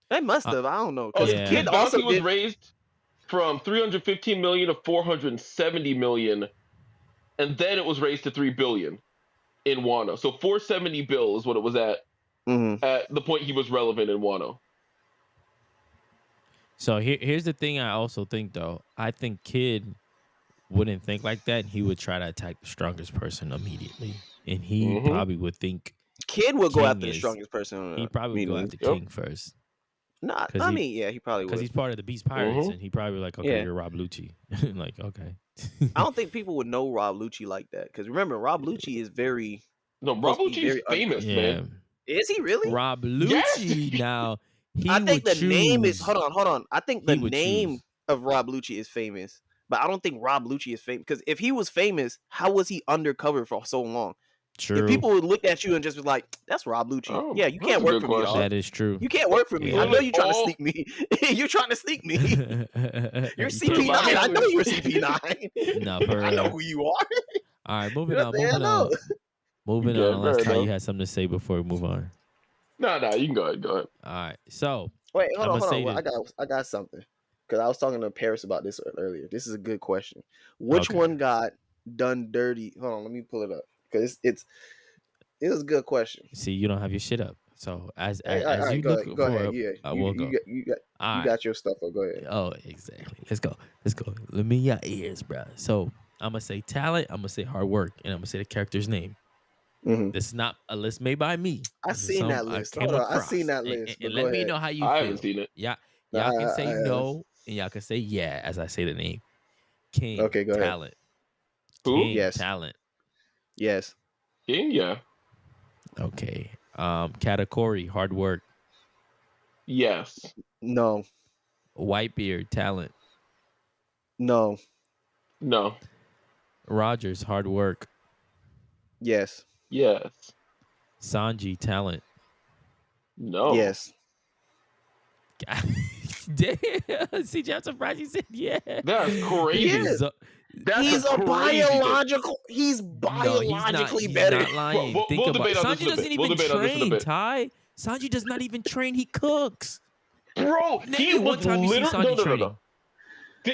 They must have. I don't know. Cause Kid also was raised from 315 million to 470 million, and then it was raised to 3 billion in Wano. So 470 bill is what it was at the point he was relevant in Wano. So here's the thing. I also think though. I think Kid wouldn't think like that. He would try to attack the strongest person immediately, and he probably would think Kid would go after the strongest person. He probably would go after King first. Nah, I mean, yeah, he probably would. Because he's part of the Beast Pirates, and he probably like, okay, you're Rob Lucci. Like, okay. I don't think people would know Rob Lucci like that. Because remember, Rob Lucci is very... No, Rob Lucci is famous, man. Is he really? Rob Lucci, now, I think the name is... Hold on. I think the name of Rob Lucci is famous. But I don't think Rob Lucci is famous. Because if he was famous, how was he undercover for so long? True. If people would look at you and just be like, that's Rob Lucci. Oh, yeah, you can't work for me, dog. That is true. You can't work for me. I know you're trying to sneak me. You're trying to sneak me. You're CP9. I know you're CP9. No, for I know who you are. All right, moving on. Moving on. Unless Ty, you had something to say before we move on. No, you can go ahead. All right, so. Wait, hold on. Well, I got something. Because I was talking to Paris about this earlier. This is a good question. Which one got done dirty? Hold on, let me pull it up. Because it was a good question. See, you don't have your shit up. So as you go look for ahead. we'll go. You got your stuff up. Go ahead. Oh, exactly. Let's go. Let me your ears, bro. So I'm gonna say talent. I'm gonna say hard work, and I'm gonna say the character's name. This is not a list made by me. I seen that list. Hold on, I seen that list. And let me know how you feel. I haven't seen it. Yeah, y'all can say no, and y'all can say yeah as I say the name. King. Okay, go talent. Who? King, yes. Talent. Yes. King. Yeah. Okay. Category hard work. Yes. No. Whitebeard talent. No. Rogers hard work. Yes. Sanji talent. No. Yes. Damn. CJ, I'm surprised you said yeah. That's crazy. is. That's He's a a crazy thing. biological. He's biologically better. He's not lying. Well, Think we'll about it. debate on this Sanji in a doesn't bit. We'll even debate on this in a train, bit. Ty. Sanji does not even train. He cooks. Bro, Name he me one was time you see literally Sanji training.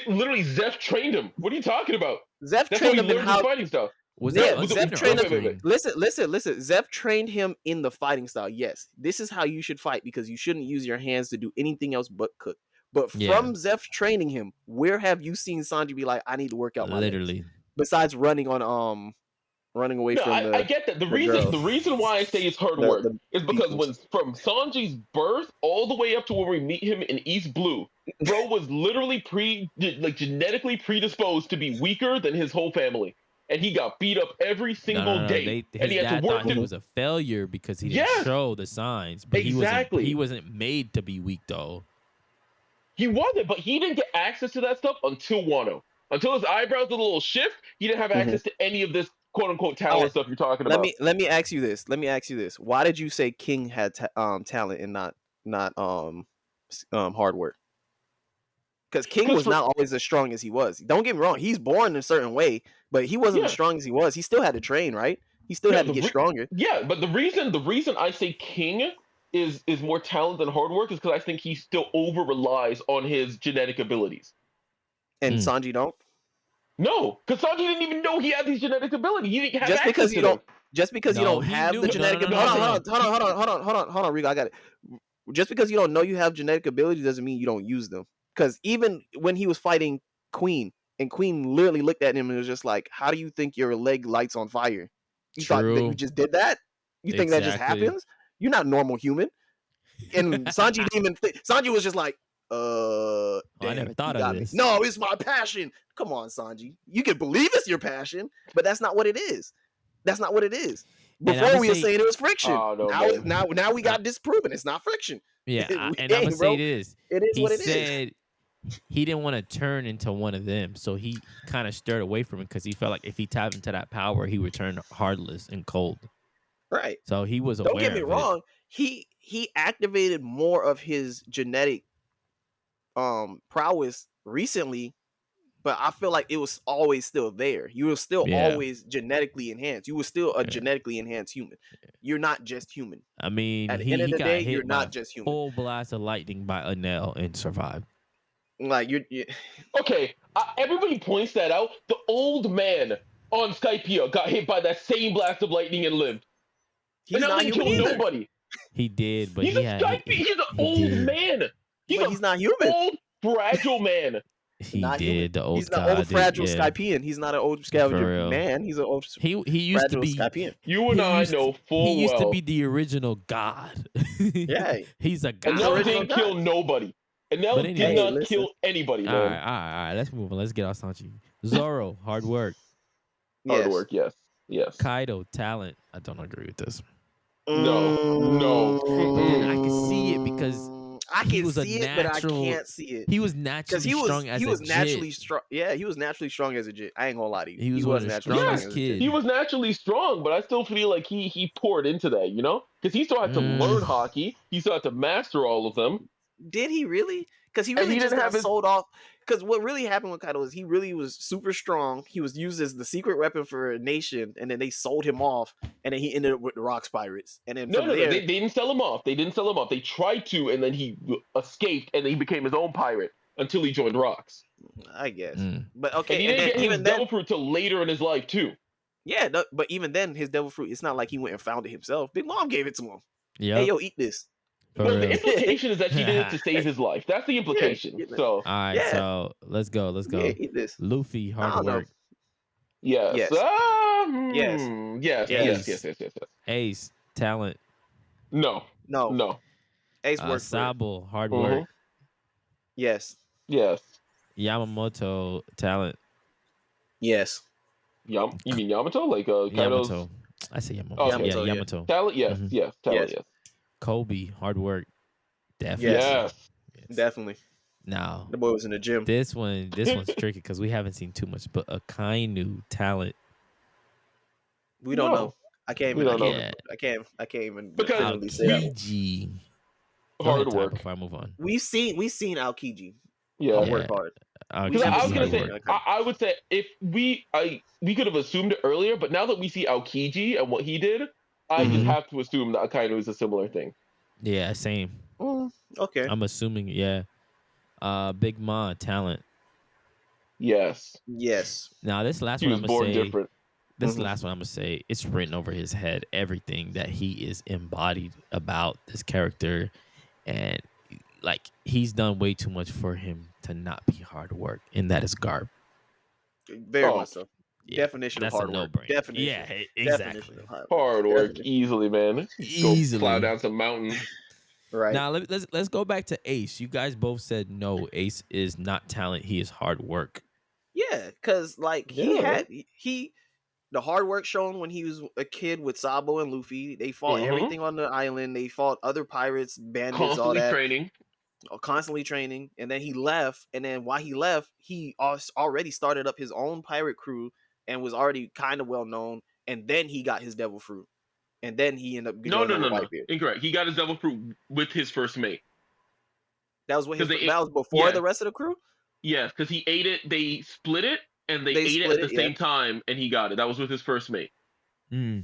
Literally, Zeph trained him. What are you talking about? Zeph That's how trained he him in learned his how. fighting style. Was Yeah, that Zeph unscreen or trained him. unscreen? Listen. Zeph trained him in the fighting style. Yes, this is how you should fight because you shouldn't use your hands to do anything else but cook. But from Zeph training him, where have you seen Sanji be like, I need to work out my legs? Literally. Besides running away No, from I get that. The reason why I say it's hard work is because when from Sanji's birth all the way up to when we meet him in East Blue, bro was literally genetically predisposed to be weaker than his whole family, and he got beat up every single day. His and he had dad to work. thought he was a failure because he didn't show the signs. But exactly. he wasn't made to be weak though. He wasn't, but he didn't get access to that stuff until Wano. Until his eyebrows did a little shift, he didn't have access to any of this quote unquote talent stuff you're talking about. Let me ask you this. Why did you say King had talent and not hard work? Because King was not always as strong as he was. Don't get me wrong, he's born a certain way, but he wasn't as strong as he was. He still had to train, right? He still had to get stronger. Yeah, but the reason I say King is more talent than hard work is because I think he still over relies on his genetic abilities. And Sanji don't? No, because Sanji didn't even know he had these genetic abilities. He didn't have just because you don't have the genetic ability. Hold on, Rico, I got it. Just because you don't know you have genetic ability doesn't mean you don't use them. Because even when he was fighting Queen, and Queen literally looked at him and was just like, "How do you think your leg lights on fire? You thought that you just did that? You think that just happens? You're not a normal human." And Sanji didn't even Sanji was just like, damn, I never thought of this. No, it's my passion. Come on, Sanji. You can believe it's your passion, but that's not what it is. That's not what it is. Before we were saying it was friction. Now we got disproven. It's not friction. Yeah, and I'm gonna say this. It is what it is. He said he didn't want to turn into one of them, so he kind of stirred away from it because he felt like if he tapped into that power, he would turn heartless and cold. Right. So he was aware. Don't get me wrong. He activated more of his genetic prowess recently, but I feel like it was always still there. You were still always genetically enhanced. You were still a genetically enhanced human. You're not just human. I mean, at the end of the day, you're not just human. Full blast of lightning by Anel and survived. Like you're okay. Everybody points that out. The old man on Skypiea got hit by that same blast of lightning and lived. He's not human either. Nobody. He did, but he's an old man. He's not human. Old, fragile man. He did. The old he's an old fragile Skypian. He's not an old scavenger man. He's an old he used to be Skypian. You and I know full well. He used to be the original god. Yeah. He's a god. And now didn't kill nobody. And now did not kill anybody, man. All right. Let's move on. Let's get off Sanji. Zoro, hard work. Hard work, yes. Kaido, talent. I don't agree with this. No. But then I can see it because I can see it, but I can't see it. He was naturally strong as a jit. He was naturally strong. Yeah, he was naturally strong as a jit. I ain't gonna lie to you. He was one of the strongest kids. He was naturally strong, but I still feel like he poured into that, you know? Because he still had to learn hockey. He still had to master all of them. Did he really? Because he really just got sold off. Because what really happened with Kaido is he really was super strong. He was used as the secret weapon for a nation, and then they sold him off, and then he ended up with the Rocks Pirates. And then they didn't sell him off. They tried to, and then he escaped, and then he became his own pirate until he joined Rocks. I guess. But okay, and he didn't get his devil fruit till later in his life too. Yeah, but even then, his devil fruit, it's not like he went and found it himself. Big Mom gave it to him. Yep. Hey, yo, eat this. Well, the implication is that he did it to save his life. That's the implication. So, all right, so let's go. Yeah, eat this. Luffy, hard work. Yes. Yes. Ace, talent. No. Ace work. Sabo, hard work. Yes. Yamamoto, talent. Yes. You mean Yamato? Like Kaido's... Yamato. I say Yamamoto. Oh, yeah, Yamato. Talent, yes. Talent, yes. Kobe, hard work. Definitely. Yes. Definitely. Now, the boy was in the gym. This one's tricky because we haven't seen too much, but Akainu, talent. We don't know. I can't even. I can't even. Because say that. Go ahead, Hard Ty, work. before I move on. We've seen Aokiji Yeah. work hard. Because We've I never was seen gonna him say, work. I would say if we could have assumed it earlier, but now that we see Aokiji and what he did, I just have to assume that Akainu is a similar thing. Yeah, same. Okay. I'm assuming, yeah. Big Ma talent. Yes. Now this last He one was I'm gonna born say. different. This last one I'm gonna say. It's written over his head. Everything that he is embodied about this character, and like he's done way too much for him to not be hard work, and that is Garb. Very much so. Yeah, Definition of that's a hard work. no-brainer. Definition. Yeah, Definition exactly. of hard work. Hard work, Definitely. easily, man. Easily. Go plow down some mountain. Right. Now let's go back to Ace. You guys both said no. Ace is not talent. He is hard work. Yeah, because like Yeah. the hard work shown when he was a kid with Sabo and Luffy. They fought everything on the island. They fought other pirates, bandits, all Constantly that. training. Constantly training. And then he left. And then while he left, he already started up his own pirate crew and was already kind of well known. And then he got his devil fruit. And then he ended up No. Whitebeard. Incorrect. He got his devil fruit with his first mate. That was that was before yeah. the rest of the crew? Yes, because he ate it. They split it, and they ate it split at the it, same time, and he got it. That was with his first mate.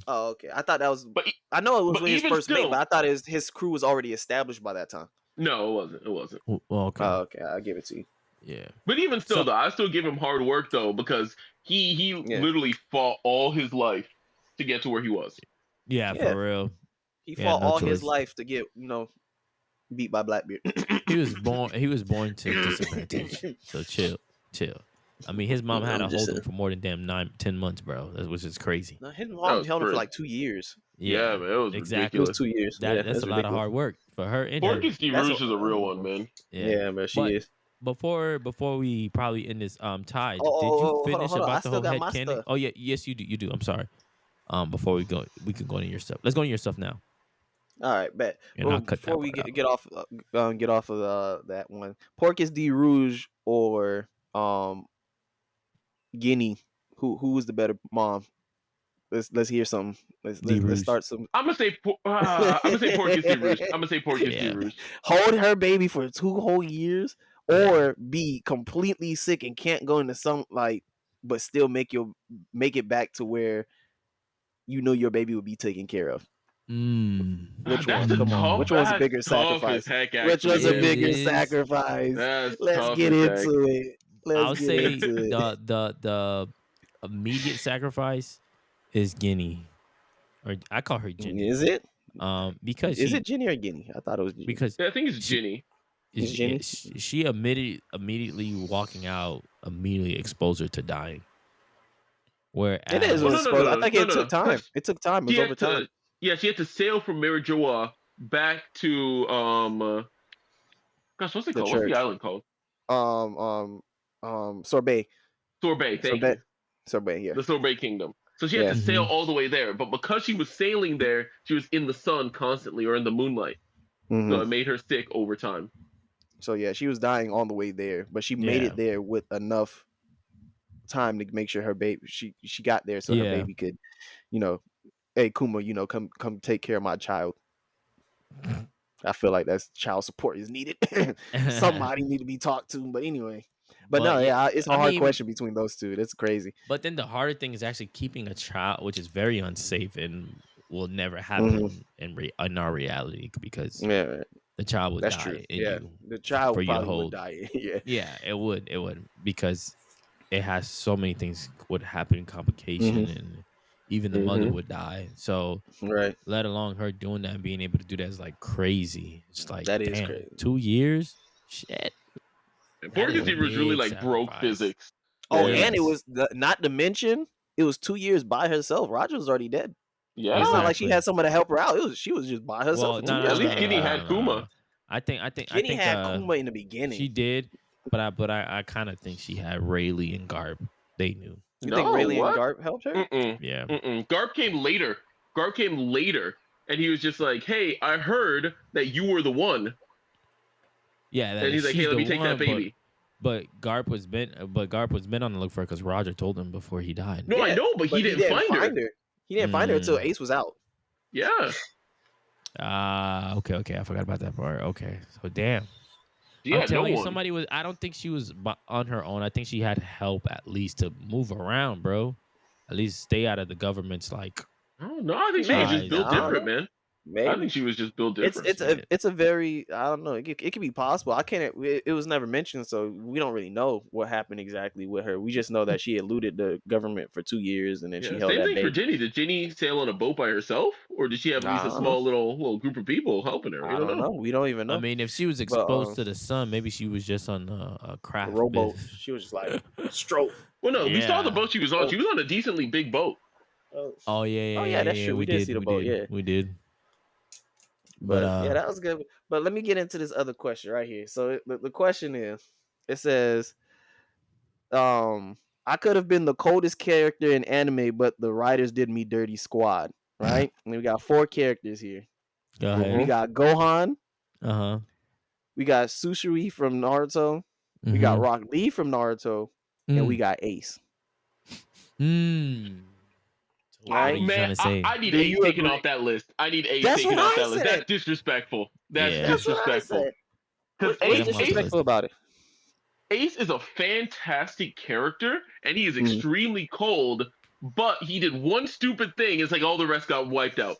Oh, okay. I thought that was. But I know it was but with his even first mate, still- but I thought his crew was already established by that time. No, it wasn't. It wasn't. Well, okay. Oh, okay. I'll give it to you. Yeah. But even still, though, I still give him hard work though, because he literally fought all his life to get to where he was. Yeah, for real. He Yeah, fought no all choice. his life to get beat by Blackbeard. He was born to disadvantage. So chill. I mean, his mom had to hold him for more than damn 9-10 months, bro. That was just crazy. No, his mom held him for crazy. like 2 years. Yeah, man, it was exactly. It was ridiculous. 2 years. That's a lot of hard work for her. And Porky's her. Rouge is a real one, man. Yeah, man, she is. Before we probably end this, Ty, did Oh, you finish hold on. I about the still whole got head my candy? stuff. Oh yeah, yes you do. I'm sorry. Before we can go into your stuff. Let's go into your stuff now. All right, bet. And Well, I'll cut before that we part get off of that one, Porcus D Rouge or Guinea, who was the better mom? Let's hear something. Let's start some. I'm gonna say Porky's D Rouge. I'm gonna say Porky's D Rouge. Hold her baby for 2 whole years, or be completely sick and can't go into some but still make it back to where your baby would be taken care of. Which That's one? Come on. Which one's a bigger sacrifice? Which one's a bigger sacrifice? Let's get into it. I'll say the immediate sacrifice is Guinea, or I call her Ginny. Is it? Because is it Ginny or Guinea? I thought it was Ginny. Because I think it's Ginny. It's Ginny? She immediately walking out immediately exposed her to dying. Whereas it is. I think it took time. It took time. It was over time. Yeah, she had to sail from Mirajoa back to gosh, what's it called? What's the island called? Sorbet. Sorbet, thank you. Sorbet, yeah. The Sorbet Kingdom. So she had to sail all the way there, but because she was sailing there, she was in the sun constantly or in the moonlight. So it made her sick over time. So yeah, she was dying on the way there, but she made it there with enough time to make sure her baby she got there so her baby could, hey Kuma, come take care of my child. I feel like that's child support is needed. Somebody need to be talked to, but anyway. But no, it's a hard question between those two. That's crazy. But then the harder thing is actually keeping a child, which is very unsafe and will never happen in our reality because the child would die. The child probably would die. It would because it has so many things would happen, complication, and even the mother would die. So let alone her doing that and being able to do that is like crazy. It's like that is crazy. 2 years, shit. Porky's D Rouge really like broke physics. Oh, and it was not to mention it was 2 years by herself. Roger was already dead. Yeah, it's not like she had someone to help her out. She was just by herself. At least Guinea had Kuma. I think Guinea had Kuma in the beginning. She did, but I kind of think she had Rayleigh and Garb. They knew. You think Rayleigh and Garb helped her? Yeah. Garb came later. And he was just like, "Hey, I heard that you were the one." Yeah, and he's like, "Hey, let me take that baby." But Garp was been on the look for her because Roger told him before he died. No, I know, but he didn't find her. He didn't find her until Ace was out. Yeah. Okay. I forgot about that part. Okay, so damn. She I'm had no telling you, one. somebody was. I don't think she was on her own. I think she had help at least to move around, bro. At least stay out of the government's like I don't know. I think she was just eyes Maybe. built and I don't different, know. whatnot. man. I think Maybe. she was just built It's different. it's a Shit. it's a very, I don't know. It could be possible. I can't. It was never mentioned, so we don't really know what happened exactly with her. We just know that she eluded the government for 2 years, and then she Yeah, held same that thing for baby. Ginny. Did Ginny sail on a boat by herself, or did she have at least I a don't know. small little group of people helping her? We I don't don't know. know. We don't even I know. mean, if she was But exposed to the sun, maybe she was just on a a craft rowboat. with. She was just like stroke. Well, no, we saw the Yeah. boat she was on. Oh, She was on a decently big boat. oh, Oh oh yeah, that's yeah. true. We We did see did. the We boat. did. Yeah, We did. But but yeah, that was good. But let me get into this other question right here. So the question is, it says, um, I could have been the coldest character in anime, but the writers did me dirty. Squad, right? And we got 4 characters here. go We ahead. got Gohan. Uh huh. We got Susui from Naruto. We got Mm-hmm. Rock Lee from Naruto, and we Mm. got Ace. Mm. So what are Right? you trying Man, to I, say? I need Do Ace you taken agree? off that list. I need Ace That's what taken off I that list. said. That's disrespectful. That's Yeah. That's what I disrespectful. said. Because Get What's him off the disrespectful list. about it? Ace is a fantastic character, and he is Mm. extremely cold. But he did one stupid thing. It's like all the rest got wiped out.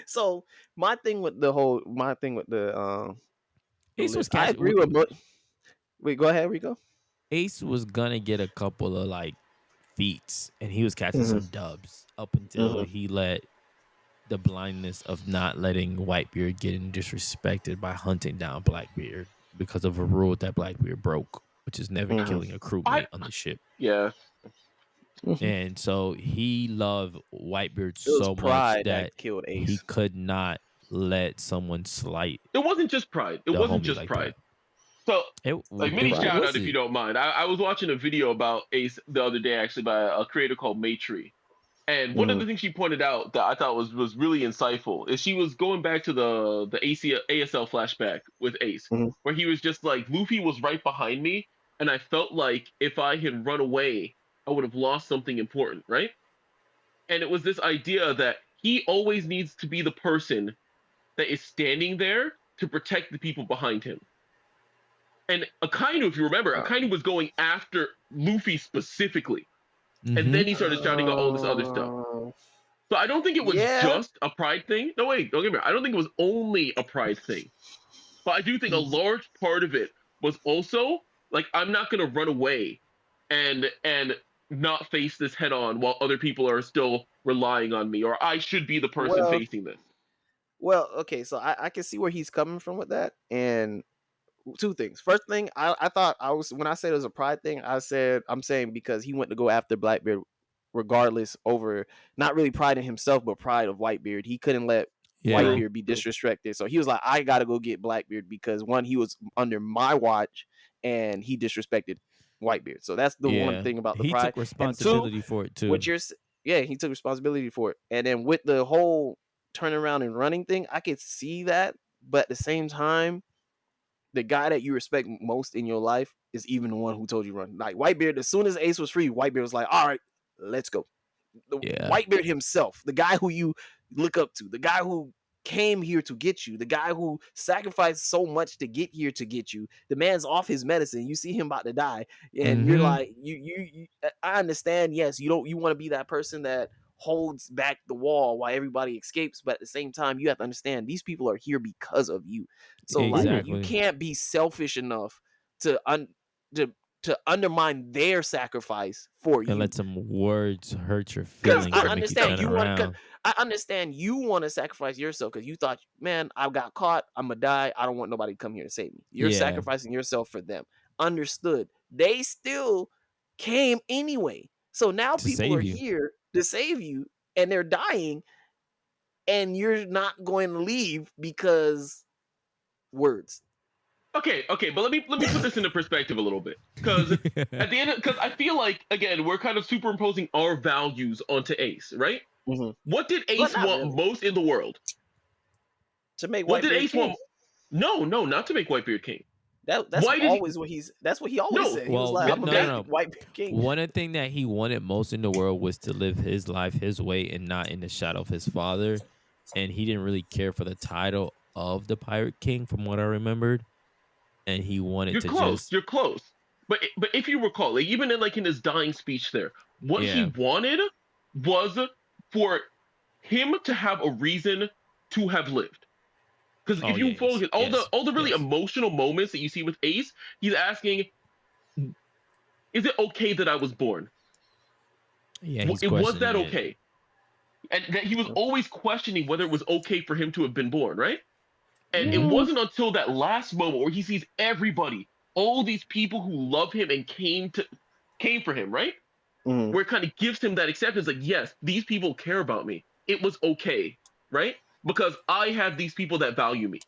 So my thing with the Ace was list, I catch. agree with. But wait, go ahead, Rico. Ace was gonna get a couple of like feats, and he was catching Hmm. some dubs up until he let the blindness of not letting Whitebeard getting disrespected by hunting down Blackbeard because of a rule that Blackbeard broke, which is never Hmm. killing a I crewmate on the ship. yeah. Hmm. And so he loved Whitebeard It was so much pride that that killed he Ace. could not let someone slight It wasn't just pride. It the wasn't homie just like pride. that. So, like, It was mini What pride. shout out was if you it? don't mind. I was watching a video about Ace the other day, actually, by a creator called Maytree. And one of Hmm. the things she pointed out that I thought was really insightful is she was going back to the ASL flashback with Ace, Hmm. where he was just like, Luffy was right behind me, and I felt like if I had run away, I would have lost something important, right? And it was this idea that he always needs to be the person that is standing there to protect the people behind him. And Akainu, if you remember, Uh, Akainu was going after Luffy specifically, and Mm-hmm. then he started shouting out all this other stuff. So I don't think it was yeah. just a pride thing. No, wait, don't get me wrong. I don't think it was only a pride thing. But I do think a large part of it was also like I'm not gonna run away and not face this head on while other people are still relying on me, or I should be the person Well, facing this. okay. So I can see where he's coming from with that, and two things. First thing, I thought I was when I said it was a pride thing. I'm saying because he went to go after Blackbeard, regardless over not really pride in himself, but pride of Whitebeard. He couldn't let Yeah. True. Whitebeard be disrespected, so he was like, I got to go get Blackbeard because one, he was under my watch, and he disrespected Whitebeard. So that's the one Yeah. thing about the He pride. took And two, responsibility for it too. what you're yeah, he took responsibility for it. And then with the whole turning around and running thing, I could see that, but at the same time, the guy that you respect most in your life is even the one who told you run. Like Whitebeard, as soon as Ace was free, Whitebeard was like, all right, let's go. The Yeah. Whitebeard himself, the guy who you look up to, the guy who came here to get you, the guy who sacrificed so much to get here to get you. The man's off his medicine. You see him about to die, and you're Mm-hmm. like, you I understand. Yes, you want to be that person that holds back the wall while everybody escapes, but at the same time, you have to understand these people are here because of you. So like, you Exactly. can't be selfish enough to to undermine their sacrifice for And you. let some words hurt your Because feelings I and make you understand turn you want. Cause around. I understand you want to sacrifice yourself because you thought, man, I got caught. I'm gonna die. I don't want nobody to come here to save me. You're Yeah. sacrificing yourself for them. Understood. They still came anyway. So now To people are save you. here to save you, and they're dying, and you're not going to leave because words. Okay, but let me put this into perspective a little bit, because at the end, because I feel like again we're kind of superimposing our values onto Ace, right? Mhm. What did But Ace not want really. most in the world? To make What did Whitebeard Ace king. want? No, not to make Whitebeard king. That's Why did he? always what he's. That's what he always No, said. He was Well, like, I'm gonna make that no. Whitebeard king. One thing that he wanted most in the world was to live his life his way and not in the shadow of his father. and he didn't really care for the title of the Pirate King, from what I remembered, and he wanted You're to close. just You're close. But if you recall, like even in his dying speech, there, what he wanted was for him to have a reason to have lived. Because if you focus all the really emotional moments that you see with Ace, he's asking, "Is it okay that I was born? Yeah, he's was that questioning it. okay?" And that he was always questioning whether it was okay for him to have been born, right? And it wasn't until that last moment where he sees everybody, all these people who love him and came for him, right? Where it kind of gives him that acceptance, like, yes, these people care about me. It was okay, right? Because I have these people that value me.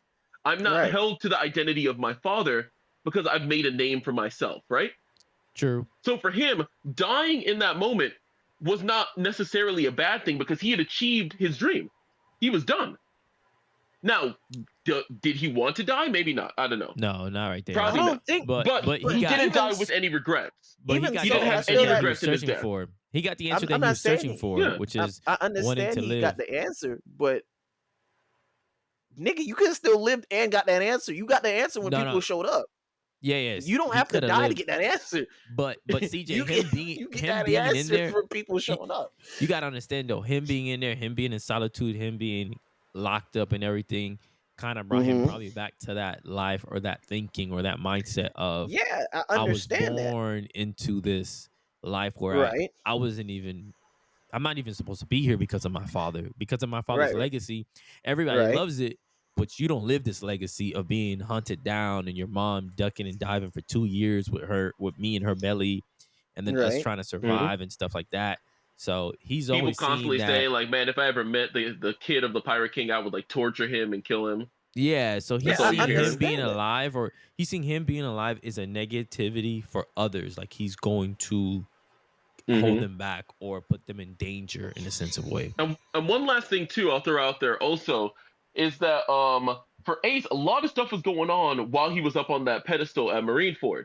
I'm not held to the identity of my father because I've made a name for myself, right? True. So for him, dying in that moment was not necessarily a bad thing because he had achieved his dream. He was done. Now, did he want to die? Maybe not. I don't know. No, not right there. Probably not. But he didn't die with any regrets. But he got the answer he was searching for. He got the answer that he was searching for, which is I understand wanting to live. He got the answer, but nigga, you could have still lived and got that answer. You got the answer when people showed up. Yeah. You don't have to die to get that answer. But CJ, him being in there for people showing up. You gotta understand though, him being in there, him being in solitude, him being locked up and everything, kind of brought him probably back to that life or that thinking or that mindset of I understand I was born into this life where I'm not even supposed to be here because of my father. Because of my father's legacy, everybody loves it, but you don't live this legacy of being hunted down and your mom ducking and diving for 2 years with me in her belly, and then us trying to survive and stuff like that. So he's people always constantly saying saying like, man, if I ever met the kid of the Pirate King, I would like torture him and kill him. Yeah, so he's seeing him being alive, or he's seeing him being alive is a negativity for others. Like he's going to hold them back or put them in danger in a sense of way. And one last thing too, I'll throw out there also is that for Ace, a lot of stuff was going on while he was up on that pedestal at Marineford.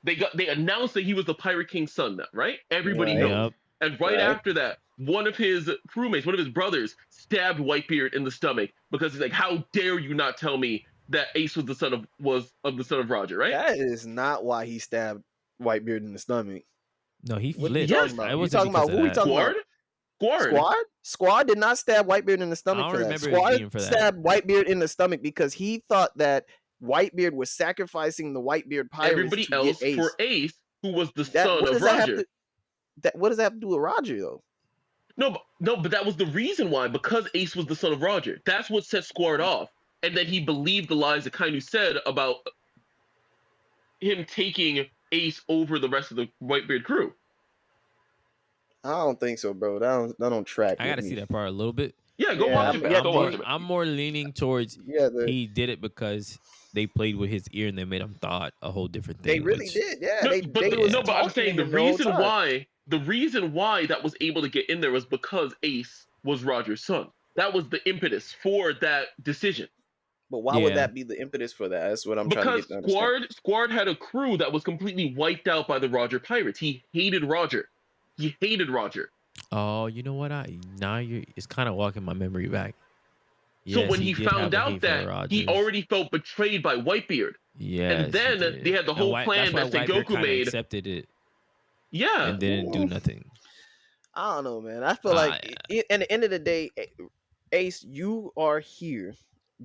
They announced that he was the Pirate King's son, now, right? Everybody knows. And after that, one of his crewmates, one of his brothers, stabbed Whitebeard in the stomach because he's like, "How dare you not tell me that Ace was the son of Roger?" Right? That is not why he stabbed Whitebeard in the stomach. No, he flipped. You talking about who? We talking about Squad did not stab Whitebeard in the stomach for that. Squad stabbed Whitebeard in the stomach because he thought that Whitebeard was sacrificing the Whitebeard pirates everybody to else get Ace. for Ace, who was the son of Roger. What does that have to do with Roger though? No, but that was the reason why, because Ace was the son of Roger. That's what set Squad off. And then he believed the lies that Kainu said about him taking Ace over the rest of the Whitebeard crew. I don't think so, bro. That don't track. I gotta see that part a little bit. Yeah, go watch it. I'm more leaning towards he did it because they played with his ear and they made him thought a whole different thing. They really did, yeah. But I'm saying the reason why that was able to get in there was because Ace was Roger's son. That was the impetus for that decision. But why would that be the impetus for that? That's what I'm trying to get to understand. Because Squad had a crew that was completely wiped out by the Roger pirates. He hated Roger. Oh, you know what? It's kind of walking my memory back. So when he found out that, he already felt betrayed by Whitebeard. Yeah, and then they had the whole plan that Sengoku made. Accepted it. Yeah, and didn't do nothing. I don't know, man. I feel like at the end of the day, Ace, you are here.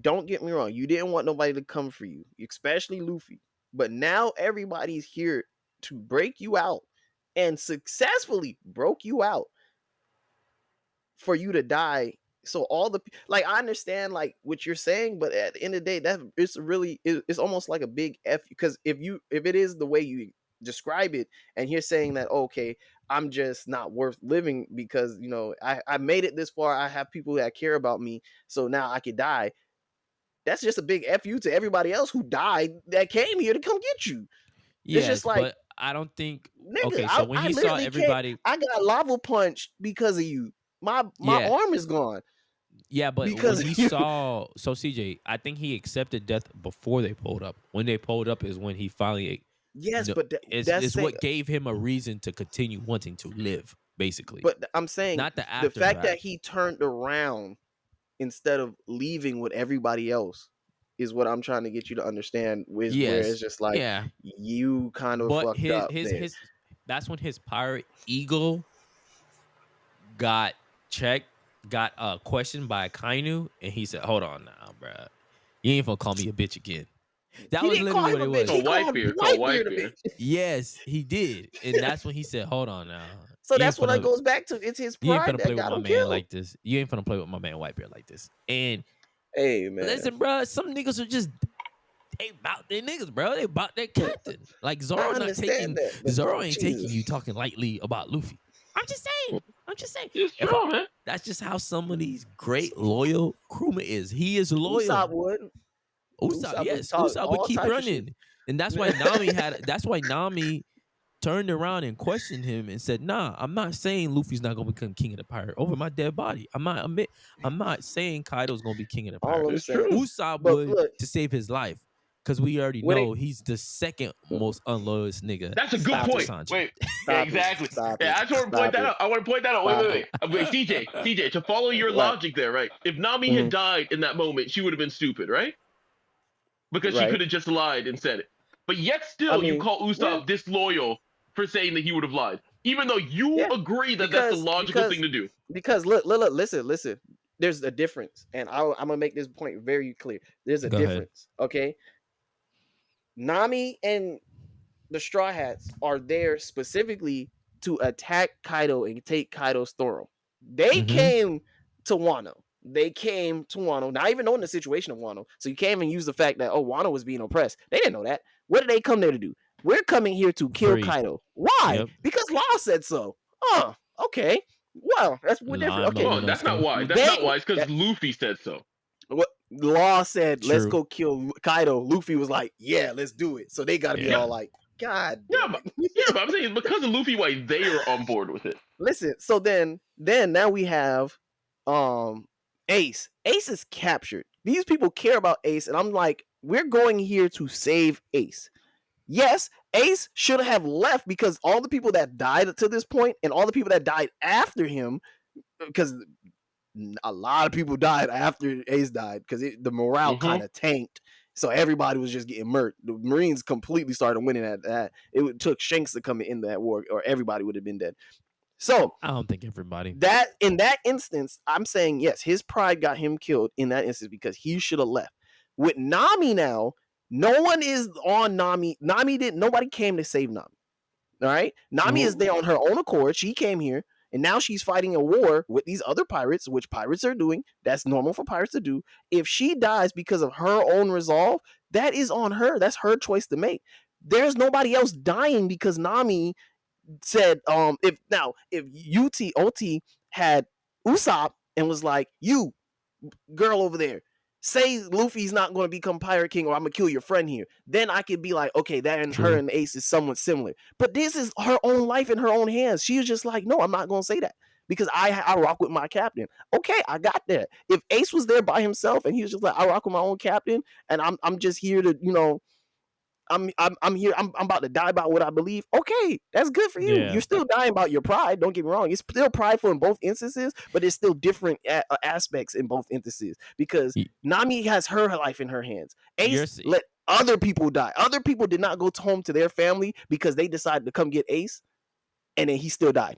Don't get me wrong. You didn't want nobody to come for you, especially Luffy. But now everybody's here to break you out, and successfully broke you out for you to die. So I understand like what you're saying, but at the end of the day, it's almost like a big F, because if it is the way you describe it, and you're saying that, okay, I'm just not worth living because, you know, I made it this far. I have people that care about me, so now I could die. That's just a big F you to everybody else who died that came here to come get you. It's just like, but I don't think. Nigga, okay, so when he saw everybody, I got lava punched because of you. My arm is gone. Yeah, but because when he saw, so CJ, I think he accepted death before they pulled up. When they pulled up is when he finally. Yes, but it's what gave him a reason to continue wanting to live, basically. But I'm saying not the fact that he turned around instead of leaving with everybody else is what I'm trying to get you to understand where it's just like you kind of but fucked up there. his that's when his pirate ego got checked, got questioned by Kainu, and he said, "Hold on now, bro. You ain't gonna call me a bitch again." That He was didn't literally call what him it a bitch. was. He called Whitebeard a bitch. Yes, he did, and that's when he said, "Hold on now." So that's what it goes back to. It's his You ain't pride finna that play with got my him man killed. like this. You ain't finna play with my man Whitebeard like this. And hey, man, listen, bro, some niggas are just they about their niggas, bro. They about their captain. Like Zoro ain't taking you talking lightly about Luffy. I'm just saying. It's true, man. That's just how some of these great loyal crewmen is. He is loyal. Usopp would. Usopp would keep running. And that's why Nami turned around and questioned him and said, "Nah, I'm not saying Luffy's not gonna become king of the pirate over my dead body. I'm not saying Kaido's gonna be king of the pirate. It's true. Usopp would to save his life, because we already know he's the second most unloyalist nigga. That's a good point. Sanji. Wait, exactly. I just want to point that out. I want to point that out. Wait. CJ, to follow your logic there, right? If Nami had died in that moment, she would have been stupid, right? Because she could have just lied and said it. But yet still, you call Usopp disloyal for saying that he would have lied, even though you agree that that's the logical thing to do. Because look, listen. There's a difference, and I'm gonna make this point very clear. There's a difference, okay? Nami and the Straw Hats are there specifically to attack Kaido and take Kaido's throne. They came to Wano. Not even knowing the situation of Wano. So you can't even use the fact that Wano was being oppressed. They didn't know that. What did they come there to do? We're coming here to kill Kaido. Why? Yep. Because Law said so. Oh, okay. Well, that's different. Okay, well, that's not why. That's not why. It's because Luffy said so. What Law said, let's go kill Kaido. Luffy was like, yeah, let's do it. So they got to be all like, God. But I'm saying because of Luffy, why they are on board with it. Listen, so then now we have Ace. Ace is captured. These people care about Ace, and I'm like, we're going here to save Ace. Yes, Ace should have left because all the people that died to this point and all the people that died after him, because a lot of people died after Ace died because the morale kind of tanked. So everybody was just getting murked. The Marines completely started winning at that. It took Shanks to come in that war, or everybody would have been dead. So I don't think everybody. That in that instance, I'm saying yes, his pride got him killed in that instance because he should have left. With Nami now, no one is on Nami. Nobody came to save Nami. All right, Nami is there on her own accord. She came here, and now she's fighting a war with these other pirates, which pirates are doing. That's normal for pirates to do. If she dies because of her own resolve, that is on her. That's her choice to make. There's nobody else dying because Nami said, if OT had Usopp and was like, you girl over there, say Luffy's not going to become Pirate King or I'm going to kill your friend here, then I could be like, okay, that and her and Ace is somewhat similar. But this is her own life in her own hands. She was just like, no, I'm not going to say that because I rock with my captain. Okay, I got that. If Ace was there by himself and he was just like, I rock with my own captain and I'm just here to, I'm here. I'm about to die about what I believe. Okay, that's good for you. You're still dying about your pride. Don't get me wrong. It's still prideful in both instances, but it's still different aspects in both instances because Nami has her life in her hands. Ace let other people die. Other people did not go home to their family because they decided to come get Ace, and then he still died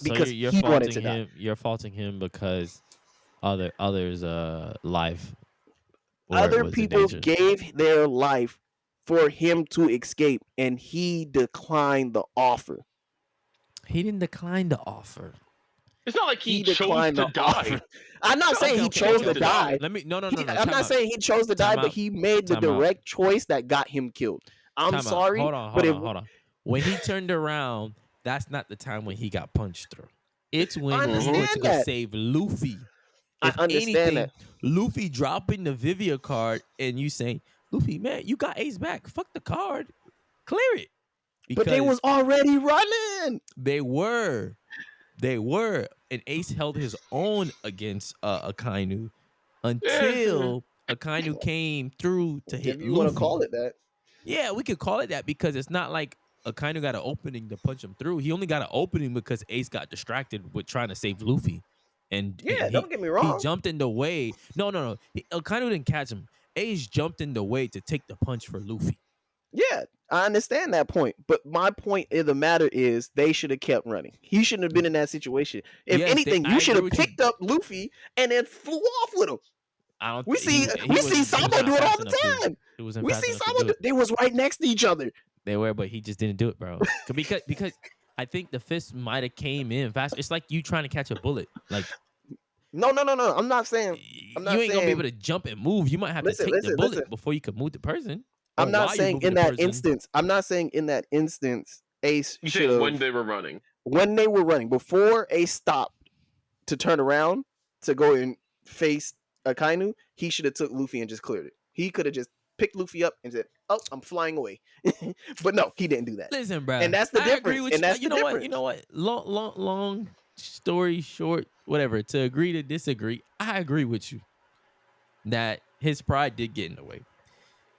because you're he wanted to die. You're faulting him because others' life. Other people gave their life for him to escape, and he declined the offer. He didn't decline the offer. It's not like he chose to die. I'm not saying he chose to die. No. I'm not saying he chose to die, but he made the direct choice that got him killed. I'm sorry. Hold on. When he turned around, that's not the time when he got punched through. It's when he went to go save Luffy. I understand that. Luffy dropping the Vivia card and you saying, Luffy, man, you got Ace back. Fuck the card. Clear it. But they was already running. They were. And Ace held his own against Akainu until Akainu came through to hit Luffy. You want to call it that? Yeah, we could call it that because it's not like Akainu got an opening to punch him through. He only got an opening because Ace got distracted with trying to save Luffy. and Yeah, don't get me he wrong. jumped in the way. No. Akainu didn't catch him. Ace jumped in the way to take the punch for Luffy. Yeah, I understand that point. But my point of the matter is they should have kept running. He shouldn't have been in that situation. If Yes, anything, I you should agree have with you. picked up Luffy and then flew off with him. I don't. We see Sabo do it all the time. We see Sabo. They was right next to each other. They were, but he just didn't do it, bro. Because I think the fist might have came in fast. It's like you trying to catch a bullet. Like no. I'm not saying you ain't gonna be able to jump and move. You might have to take the bullet before you can move the person. I'm not saying in that instance. I'm not saying in that instance Ace should have. When they were running. When they were running, before Ace stopped to turn around to go and face Akainu, he should have took Luffy and just cleared it. He could have just picked Luffy up and said, "Oh, I'm flying away." But no, he didn't do that. Listen, bro, and that's the difference. Agree with and that's you. the know difference. what? You know what? Long story short, whatever. To agree to disagree, I agree with you that his pride did get in the way.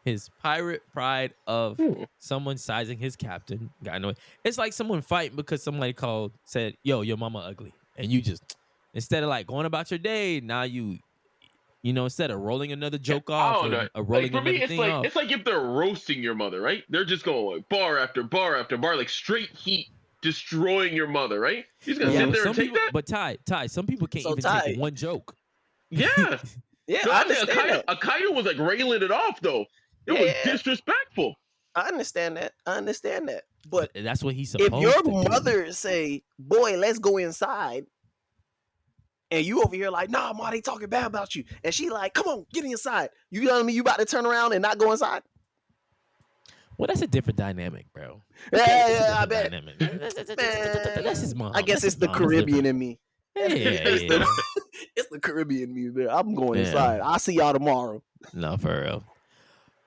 His pirate pride of someone sizing his captain got in the way. It's like someone fighting because somebody said, "Yo, your mama ugly," and you just instead of like going about your day, now you know, instead of rolling another joke off or rolling for me, another thing off. It's like if they're roasting your mother, right? They're just going like bar after bar after bar, like straight heat, destroying your mother, right? You're gonna sit there and take that. But Ty, some people can't even take one joke. Yeah, yeah. I understand that. Akainu was like railing it off though. It was disrespectful. I understand that. But that's what he's supposed to do. If your mother say, "Boy, let's go inside," and you over here like, "Nah, ma, they talking bad about you," and she like, "Come on, get inside." You know what I mean? You about to turn around and not go inside? Well, that's a different dynamic, bro. Yeah, I bet. That's his mom. I guess it's the Caribbean in me. Yeah. It's the Caribbean in me. I'm going inside. I'll see y'all tomorrow. No, for real.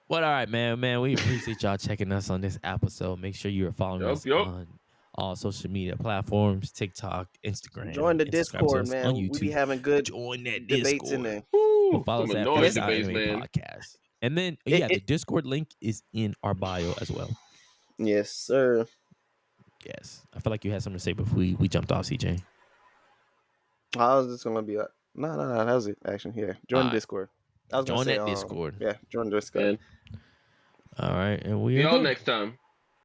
Well, all right, man. We appreciate y'all checking us on this episode. Make sure you are following us on all social media platforms, TikTok, Instagram. Join the Discord, man. On YouTube. We be having good debates in there. We'll follow us at First Anime Podcast. And then, the Discord link is in our bio as well. Yes, sir. Yes. I feel like you had something to say before we jumped off, CJ. I was just going to be like, no, that was it, actually. Yeah, join the Discord. I was join that Discord. Yeah, join the Discord. All right, and see y'all next time.